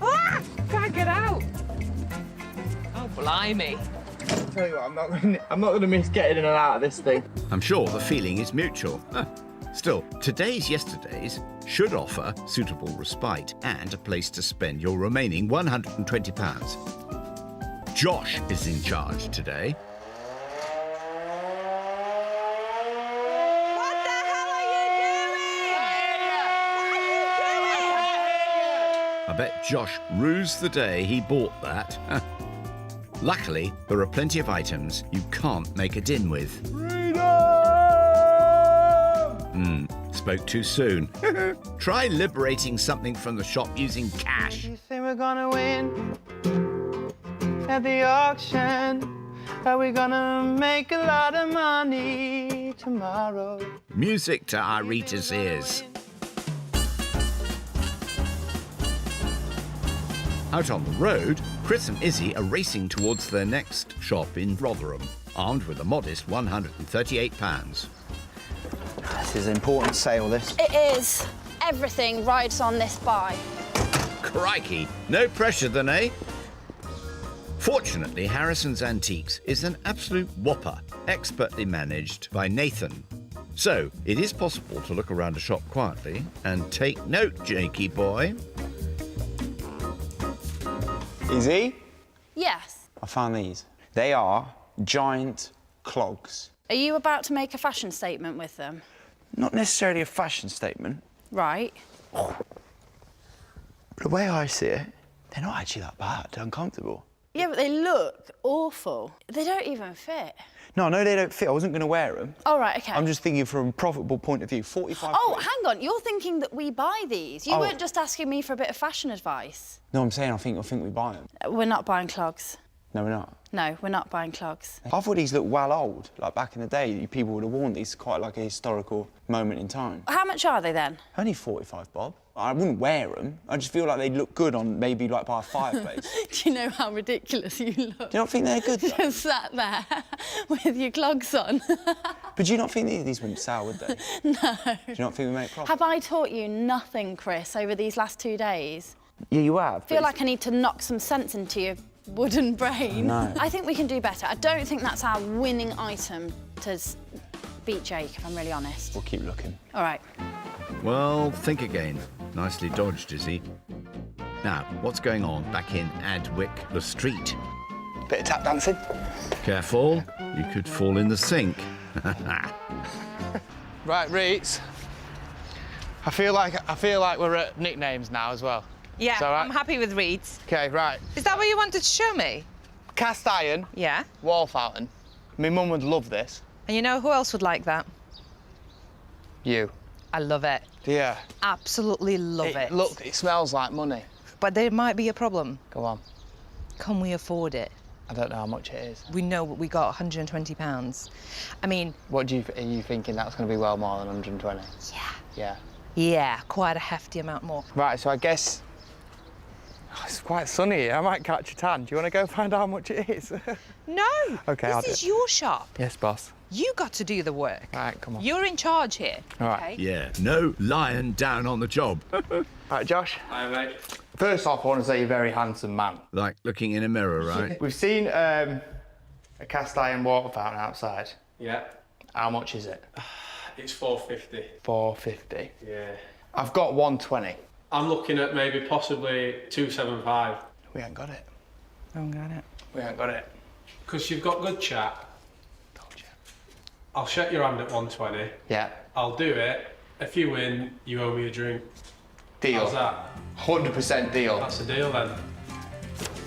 Ah! Can't get out. Oh, blimey. I'll tell you what, I'm not gonna miss getting in and out of this thing. I'm sure the feeling is mutual. Still, today's yesterdays should offer suitable respite and a place to spend your remaining £120. Josh is in charge today. What the hell are you doing? I bet Josh rused the day he bought that. Luckily, there are plenty of items you can't make a din with. Spoke too soon. Try liberating something from the shop using cash. You think we're gonna win at the auction? Are we gonna make a lot of money tomorrow? Music to Irita's ears. Out on the road, Chris and Izzy are racing towards their next shop in Rotherham, armed with a modest £138. This is an important sale, this. It is. Everything rides on this buy. Crikey, no pressure then, eh? Fortunately, Harrison's Antiques is an absolute whopper, expertly managed by Nathan. So, it is possible to look around a shop quietly and take note, Jakey boy. Izzy, Yes. I found these. They are giant clogs. Are you about to make a fashion statement with them? Not necessarily a fashion statement. Right. The way I see it, they're not actually that bad. They're uncomfortable. Yeah, but they look awful. They don't even fit. No, I know they don't fit. I wasn't going to wear them. Oh, right, OK. I'm just thinking from a profitable point of view. 45 Oh, quid. hang on. You're thinking that we buy these. You weren't just asking me for a bit of fashion advice. No, I'm saying I think we buy them. We're not buying clogs. No, we're not. No, we're not buying clogs. I thought these looked well old. Like back in the day, people would have worn these quite like a historical moment in time. How much are they then? Only 45 bob. I wouldn't wear them. I just feel like they'd look good on maybe like by a fireplace. Do you know how ridiculous you look? Do you not think they're good, though? Just sat there with your clogs on. But do you not think these wouldn't sell, would they? No. Do you not think we make profit? Have I taught you nothing, Chris, over these last 2 days? Yeah, you have. I feel like I need to knock some sense into your wooden brain. No. I think we can do better. I don't think that's our winning item to beat Jake, if I'm really honest. We'll keep looking. All right. Well, think again. Nicely dodged, Izzy. Now, what's going on back in Adwick, the street? Bit of tap dancing. Careful, you could fall in the sink. Right, Reets. I feel like we're at nicknames now as well. Yeah, Is that right? I'm happy with Reeds. Okay, right. Is that what you wanted to show me? Cast iron. Yeah. Wall fountain. My mum would love this. And you know who else would like that? You. I love it. Yeah. Absolutely love it. Look, it smells like money. But there might be a problem. Go on. Can we afford it? I don't know how much it is. We know we got £120. I mean... What are you thinking that's going to be well more than 120? Yeah. Yeah. Yeah, quite a hefty amount more. Right, so I guess... Oh, it's quite sunny here. I might catch a tan. Do you want to go find out how much it is? No. OK, I'll do This is it. your shop. Yes, boss. You got to do the work. All right, come on. You're in charge here. All right. Okay? Yeah, no lying down on the job. All right, Josh. Hi, mate. First off, I want to say you're a very handsome man. Like looking in a mirror, right? We've seen a cast iron water fountain outside. Yeah. How much is it? It's 450. 450. Yeah. I've got 120. I'm looking at maybe possibly 275. We ain't got it. I haven't got it. We ain't got it. Because you've got good chat. Told you. I'll shake your hand at 120. Yeah. I'll do it. If you win, you owe me a drink. Deal. How's that? 100% deal. That's a deal then.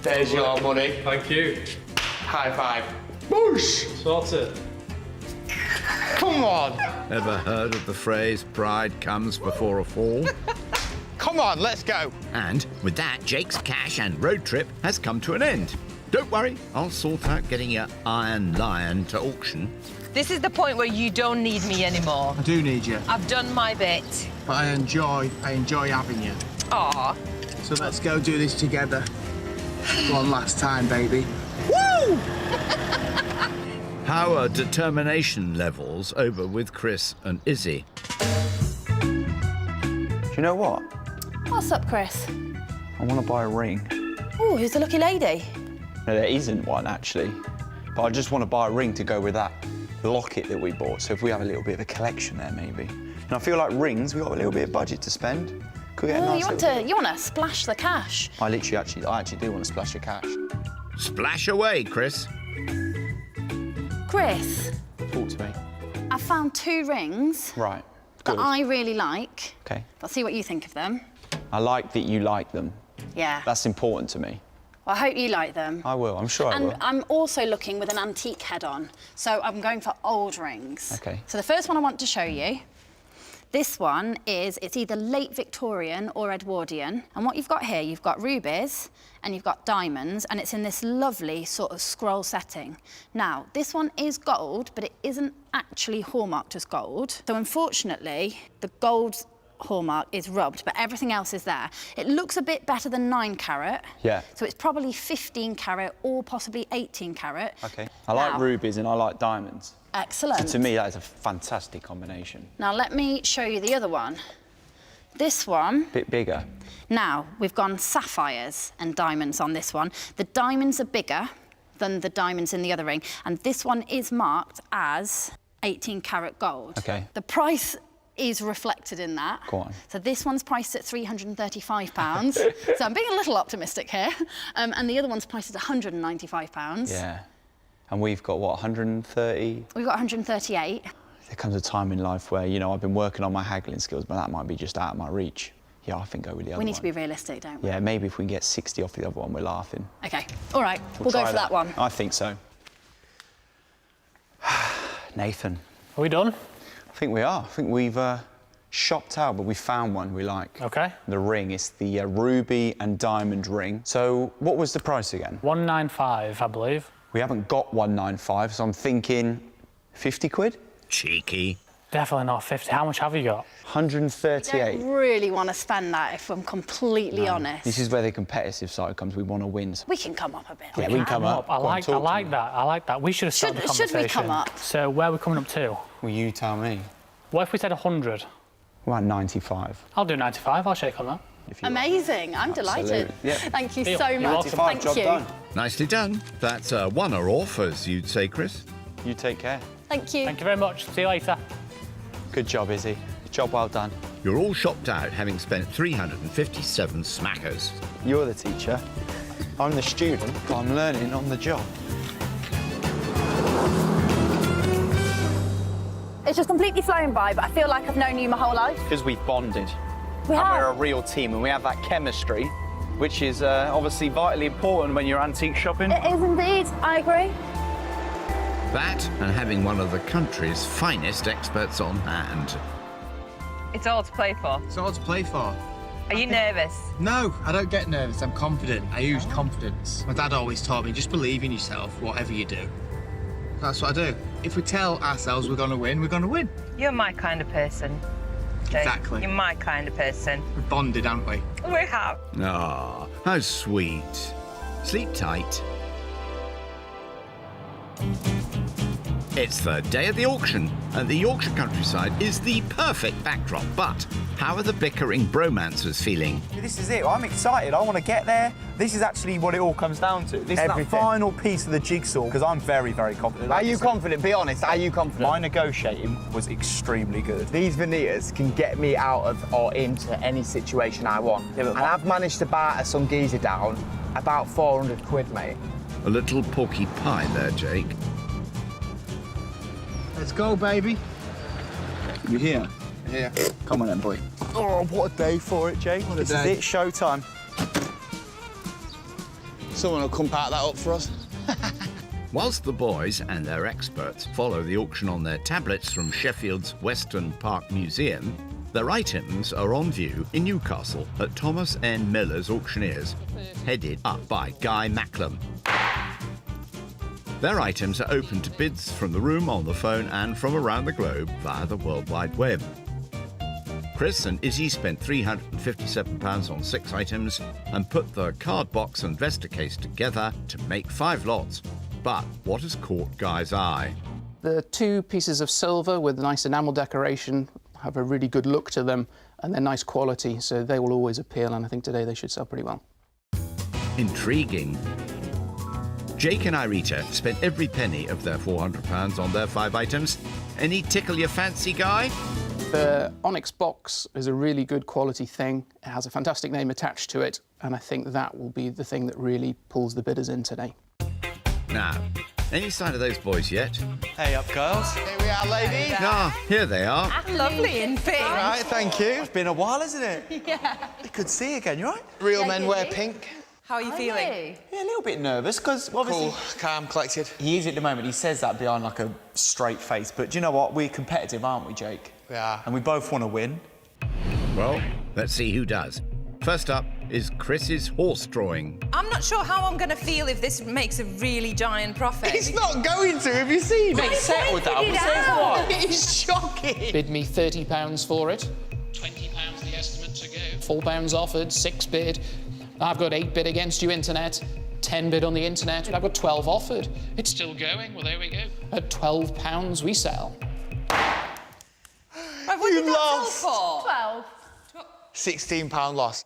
There's your money. Thank you. High five. Boosh! Sorted. Come on. Ever heard of the phrase, pride comes before a fall? Come on, let's go. And with that, Jake's cash and road trip has come to an end. Don't worry, I'll sort out getting your Iron Lion to auction. This is the point where you don't need me anymore. I do need you, I've done my bit. but I enjoy having you. Aw. So let's go do this together. One last time, baby. How are determination levels over with Chris and Izzy? Do you know what? What's up, Chris? I want to buy a ring. Oh, who's the lucky lady? No, there isn't one, actually. But I just want to buy a ring to go with that locket that we bought. So if we have a little bit of a collection there, maybe. And I feel like rings, we've got a little bit of budget to spend. Could we get a nice you want to splash the cash. I actually do want to splash the cash. Splash away, Chris. Chris, Talk to me. I found 2 rings Right. that Good. I really like. Okay. I'll see what you think of them. I like that you like them. Yeah. That's important to me. Well, I hope you like them. I will. I'm sure I And will. I'm also looking with an antique head on, so I'm going for old rings. Okay. So the first one I want to show you, This one it's either late Victorian or Edwardian. And what you've got here, you've got rubies and you've got diamonds, and it's in this lovely sort of scroll setting. Now, this one is gold, but it isn't actually hallmarked as gold. So unfortunately, the gold hallmark is rubbed, but everything else is there. It looks a bit better than 9 carat. Yeah. So it's probably 15 carat or possibly 18 carat. Okay. I like rubies and I like diamonds. Excellent. So to me, that is a fantastic combination. Now let me show you the other one. This one. Bit bigger. Now, we've gone sapphires and diamonds on this one. The diamonds are bigger than the diamonds in the other ring, and this one is marked as 18 carat gold. Okay. The price is reflected in that. Go on. So this one's priced at £335. So I'm being a little optimistic here. And the other one's priced at £195. Yeah. And we've got, what, 130? We've got 138. There comes a time in life where, you know, I've been working on my haggling skills, but that might be just out of my reach. Yeah, I think go with the other one. We need to be realistic, don't we? Yeah, maybe if we can get 60 off the other one, we're laughing. OK, all right, we'll go for that one. I think so. Nathan. Are we done? I think we are. I think we've shopped out, but we found one we like. OK. The ring, it's the ruby and diamond ring. So what was the price again? 195, I believe. We haven't got 195, so I'm thinking 50 quid? Cheeky. Definitely not 50. How much have you got? 138. I don't really want to spend that, if I'm completely honest. This is where the competitive side comes. We want to win. We can come up a bit. Yeah, we can come up. I like that. I like that. We should have started the conversation. Should we come up? So where are we coming up to? Well, you tell me. What if we said 100? About 95. I'll do 95. I'll shake on that. Amazing. I'm delighted. Yeah. Thank you Deal. so You're much. welcome. Thank job you. done. Nicely done. That's a one-er off, as you'd say, Chris. You take care. Thank you. Thank you very much. See you later. Good job, Izzy. Job well done. You're all shopped out, having spent 357 smackers. You're the teacher. I'm the student. I'm learning on the job. It's just completely flown by, but I feel like I've known you my whole life. Because we've bonded. We and have. we're a real team, and we have that chemistry, which is obviously vitally important when you're antique shopping. It is indeed. I agree. That and having one of the country's finest experts on hand. It's all to play for. It's all to play for. Are you nervous? No, I don't get nervous. I'm confident. I use confidence. My dad always taught me, just believe in yourself, whatever you do. That's what I do. If we tell ourselves we're going to win, we're going to win. You're my kind of person. Jake. Exactly. You're my kind of person. We're bonded, aren't we? We have. Ah, how sweet. Sleep tight. It's the day of the auction, and the Yorkshire countryside is the perfect backdrop. But how are the bickering bromancers feeling? This is it. I'm excited. I want to get there. This is actually what it all comes down to. This is that final piece of the jigsaw, because I'm very, very confident. Are you confident? Be honest. Are you confident? My negotiating was extremely good. These veneers can get me out of or into any situation I want. Yeah, and I've managed to barter some geezer down about 400 quid, mate. A little porky pie there, Jake. Let's go, baby. You here? Yeah. Come on then, boy. Oh, what a day for it, Jake. What a this day. is it, showtime. Someone will come pack that up for us. Whilst the boys and their experts follow the auction on their tablets from Sheffield's Western Park Museum, their items are on view in Newcastle at Thomas N. Miller's Auctioneers, headed up by Guy Macklem. Their items are open to bids from the room, on the phone and from around the globe via the World Wide Web. Chris and Izzy spent £357 on 6 items and put the card box and Vesta case together to make 5 lots. But what has caught Guy's eye? The 2 pieces of silver with a nice enamel decoration have a really good look to them, and they're nice quality, so they will always appeal, and I think today they should sell pretty well. Intriguing. Jake and Irita spent every penny of their £400 on their 5 items. Any tickle your fancy, Guy? The Onyx box is a really good quality thing. It has a fantastic name attached to it, and I think that will be the thing that really pulls the bidders in today. Now, any sign of those boys yet? Hey up, girls. Here we are, ladies. Ah, here they are. Lovely in pink. All right, thank you. It's been a while, hasn't it? Yeah. Good to see you again, you all right? Real men wear pink. How are you feeling? Yeah, a little bit nervous, because obviously... Cool, calm, collected. He is at the moment. He says that behind like a straight face. But do you know what? We're competitive, aren't we, Jake? Yeah. And we both want to win. Well, let's see who does. First up is Chris's horse drawing. I'm not sure how I'm going to feel if this makes a really giant profit. It's not going to, have you seen? Mate, settle down. It's shocking. Bid me £30 for it. £20 the estimate to go. £4 offered, 6 bid. I've got 8 bid against you, internet. 10 bid on the internet. I've got 12 offered. It's still going. Well, there we go. At £12 we sell. What did that sell for? 12. £16 loss.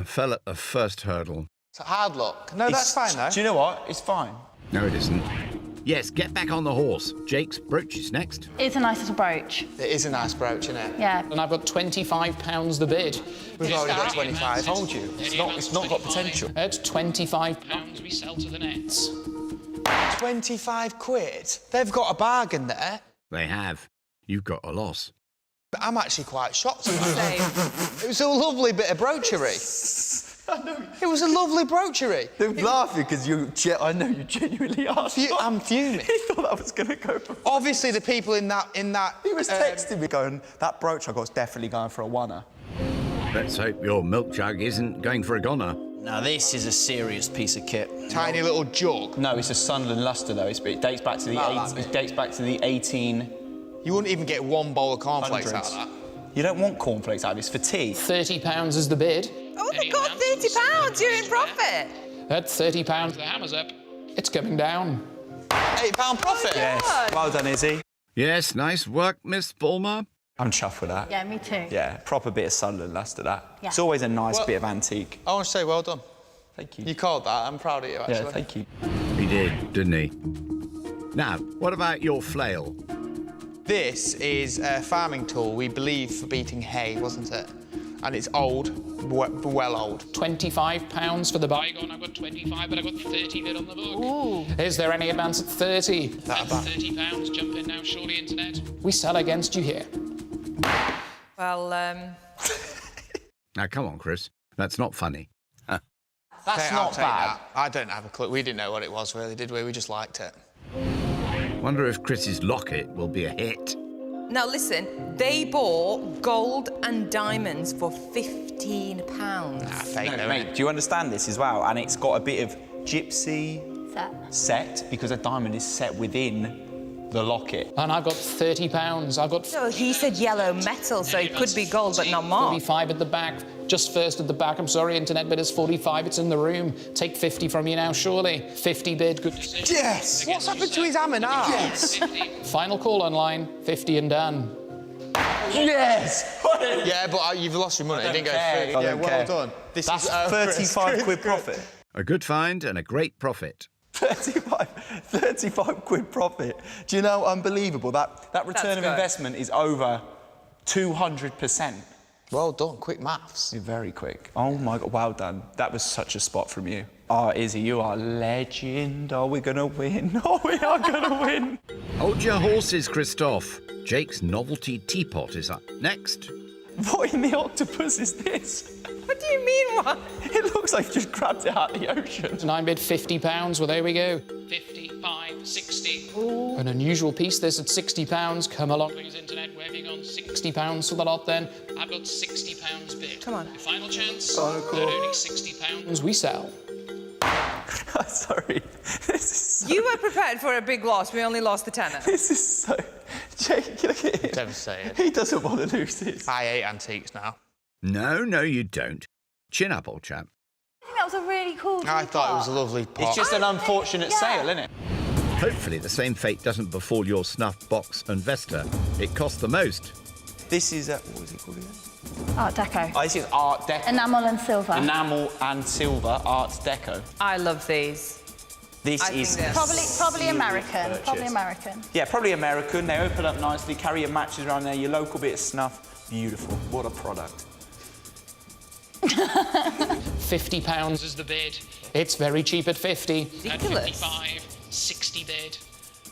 Fell at the first hurdle. It's a hard luck. No, that's fine, though. Do you know what? It's fine. No, it isn't. Yes, get back on the horse. Jake's brooch is next. It's a nice little brooch. It is a nice brooch, isn't it? Yeah. And I've got £25 the bid. We've already got 25. I told you, it's not got potential. At £25 we sell to the nets. 25 quid? They've got a bargain there. They have. You've got a loss. But I'm actually quite shocked about it. It was a lovely bit of broochery. It was a lovely broochery. They're laughing because I know you genuinely are. I'm fuming. He thought that was going to go for... Obviously, the people in that... He was texting me going, that brooch I got is definitely going for a oneer. Let's hope your milk jug isn't going for a goner. Now, this is a serious piece of kit. Tiny little jug. No, it's a Sunderland Lustre, though. It dates back to the 18... You wouldn't even get one bowl of cornflakes out of that. You don't want cornflakes out of it, it's for tea. £30 is the bid. Oh my God, £30, you're in profit. At £30 the hammer's up. It's coming down. £8 profit. Yes. Well done, Izzy. Yes, nice work, Miss Bulmer. I'm chuffed with that. Yeah, me too. Yeah, proper bit of Sunderland Lustre, that. Yeah. It's always a nice bit of antique. I want to say well done. Thank you. You called that. I'm proud of you, actually. Yeah, thank you. He did, didn't he? Now, what about your flail? This is a farming tool, we believe, for beating hay, wasn't it? And it's old, well old. £25 for the bygone. I've got 25, but I've got 30 bid on the book. Ooh. Is there any advance at 30? At £30, jump in now, surely, internet. We sell against you here. Well, Now, come on, Chris. That's not funny. That's not bad. I don't have a clue. We didn't know what it was, really, did we? We just liked it. Wonder if Chris's locket will be a hit. now listen, they bought gold and diamonds for £15. Fake, No, mate, do you understand this as well? And it's got a bit of gypsy set because a diamond is set within the locket. And I've got £30. I've got... So he said yellow metal, so it could be gold, but not more. 45 at the back, just first at the back. I'm sorry, internet bid is 45. It's in the room. Take 50 from you now, surely. 50 bid, good decision. Yes! What's happened to his hammer now? Yes! Final call online, 50 and done. Yes! Yeah, but you've lost your money. It didn't go through. Yeah, well done. That's 35 quid profit. A good find and a great profit. 35 quid profit. Do you know, unbelievable? That return of investment is over 200%. Well done, quick maths. You're very quick. Oh my God, well done. That was such a spot from you. Oh, Izzy, you are a legend. Are we gonna win? Oh, we are gonna win. Hold your horses, Christophe. Jake's novelty teapot is up next. What in the octopus is this? What do you mean, what? It looks like you just grabbed it out of the ocean. 9 bid, £50. Well, there we go. 55, 60. Ooh. An unusual piece, this at £60. Come along, please, internet, waving on £60 for the lot, then. I've got £60 bid. Come on. Your final chance. Oh, cool. At only £60 we sell. Sorry. You were prepared for a big loss. We only lost the tenner. This is so... Jake, look at him. Devastated. He doesn't want to lose this. I hate antiques now. No, you don't. Chin up, old chap. I think that was a really cool I thought it was a lovely pot. It's just an unfortunate sale, isn't it? Hopefully the same fate doesn't befall your snuff box and Vesta. It costs the most. This is, what is it called again? Art Deco. Oh, this is Art Deco. Enamel and silver. Enamel and silver, Art Deco. I love these. This is Probably American. Purchase. Probably American. Yeah, probably American. They open up nicely, carry your matches around there, your local bit of snuff. Beautiful. What a product. £50 is the bid. It's very cheap at 50. Ridiculous. At 55, 60 bid.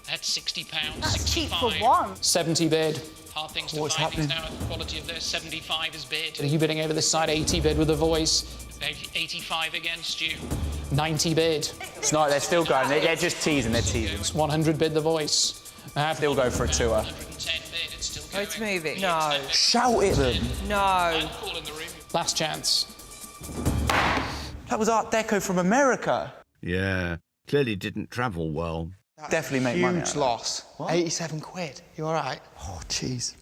At £60, That's 65. cheap for one. 70 bid. Hard things to What's find things happening? now. The quality of their 75 is bid. Are you bidding over this side? 80 bid with a voice. 85 against you. 90 bid. It's not, they're still going. They're just teasing, they're teasing. 100 bid the voice. Still go for a tour. 110 bid. It's still Oh, it's moving. No. Shout at them. No. Last chance. That was Art Deco from America. Yeah, clearly didn't travel well. Definitely make money. Huge loss. 87 quid. You all right? Oh, jeez.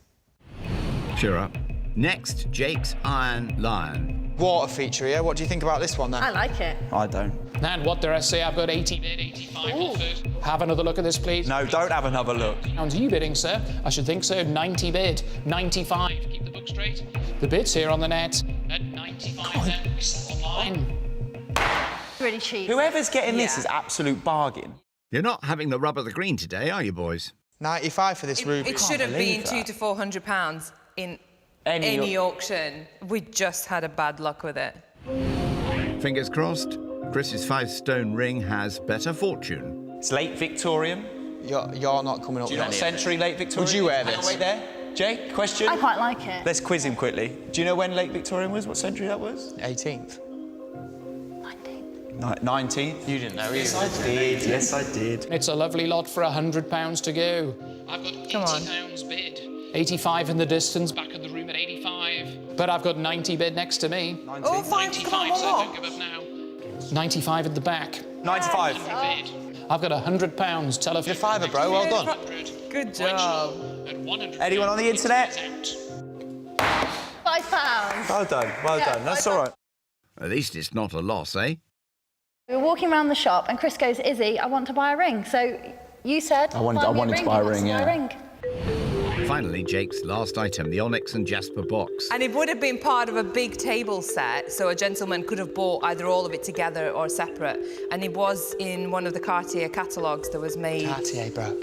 Cheer up. Next, Jake's Iron Lion. Water feature, yeah? What do you think about this one, then? I like it. I don't. And what did I say? I've got 80 bid, 85 offered. Have another look at this, please. No, don't have another look. Pounds you bidding, sir? I should think so. 90 bid, 95. Keep the book straight. The bids here on the net at 95 then. Online. Really cheap. Whoever's getting this is absolute bargain. You're not having the rub of the green today, are you, boys? 95 for this ruby. It should have been £200 to £400 in any auction. We just had a bad luck with it. Fingers crossed, Chris's 5-stone ring has better fortune. It's late Victorian. You're not coming up Do you with know any century late Victorian? Would you wear Hang on, this? Wait there. Jake, question? I quite like it. Let's quiz him quickly. Do you know when late Victorian was? What century that was? 18th. 19th? You didn't know either. Yes, I did. Yes, I did. It's a lovely lot for £100 to go. I've got £80 bid. 85 in the distance, back of the room at 85. But I've got 90 bid next to me. 90. Oh, fine, 95, so don't give up now. 95 at the back. 95. 100 bid. I've got £100. Tell her You're a fiver, bro. Well done. Good job. Anyone on the internet? £5. Well done. Well done. That's all right. At least it's not a loss, eh? We were walking around the shop and Chris goes, Izzy, I want to buy a ring. So you said, I wanted to buy a ring, yeah. Finally, Jake's last item, the Onyx and Jasper box. And it would have been part of a big table set, so a gentleman could have bought either all of it together or separate. And it was in one of the Cartier catalogues that was made. Cartier, bro.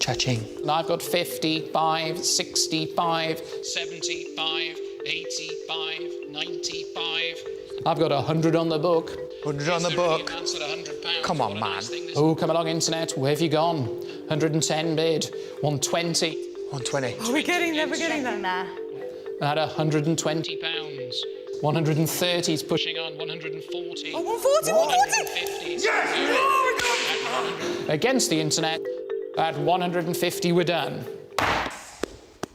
Cha-ching. And I've got 55, 65, 75, 85, 95. I've got 100 on the book. 100 on the book. Come on, man. Oh, come along, internet. Where have you gone? 110 bid. 120. 120. Oh, we're getting there, we're getting there. At £120. 130 is pushing on. 140. Oh, 140, 150. Yes! Against the internet. At 150, we're done.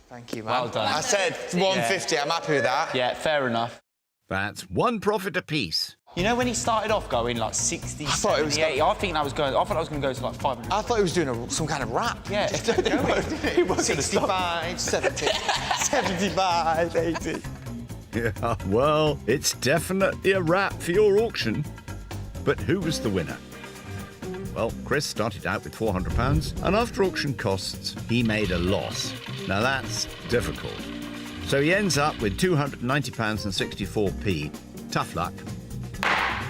Thank you, man. Well done. I said 150. Yeah. I'm happy with that. Yeah, fair enough. That's one profit apiece. You know when he started off going like 60, 70, 80? I think I thought I was going to go to like 500. I thought he was doing some kind of rap. Yeah, he was 65, 70, 75, 80. Yeah, well, it's definitely a wrap for your auction. But who was the winner? Well, Chris started out with £400, and after auction costs, he made a loss. Now that's difficult. So he ends up with £290.64p. Tough luck.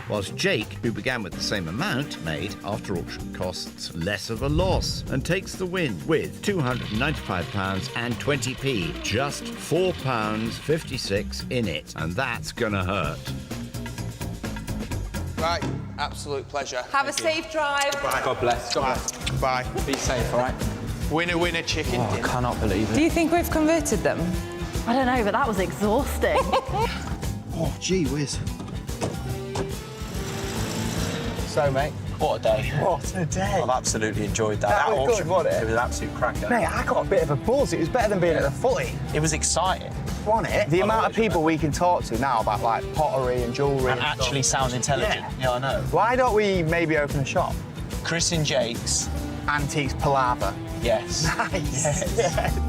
Whilst Jake, who began with the same amount, made, after auction costs, less of a loss and takes the win with £295.20p. Just £4.56 in it, and that's gonna hurt. Right, absolute pleasure. Have a safe drive. Bye. God bless. Bye. Be safe, all right? Winner, winner, chicken I dinner. cannot believe Do it. you think we've converted them? I don't know, but that was exhausting. Oh, gee whiz. So, mate, what a day. What a day. I've absolutely enjoyed that. That was auction, good, wasn't it? It was an absolute cracker. Mate, I got a bit of a buzz. It was better than being at the footy. It was exciting. Wasn't it? The amount of people we can talk to now about like pottery and jewellery And actually sound intelligent. Yeah, I know. Why don't we maybe open a shop? Chris and Jake's. Antiques Palaver. Yes. Nice. Yes. Yeah.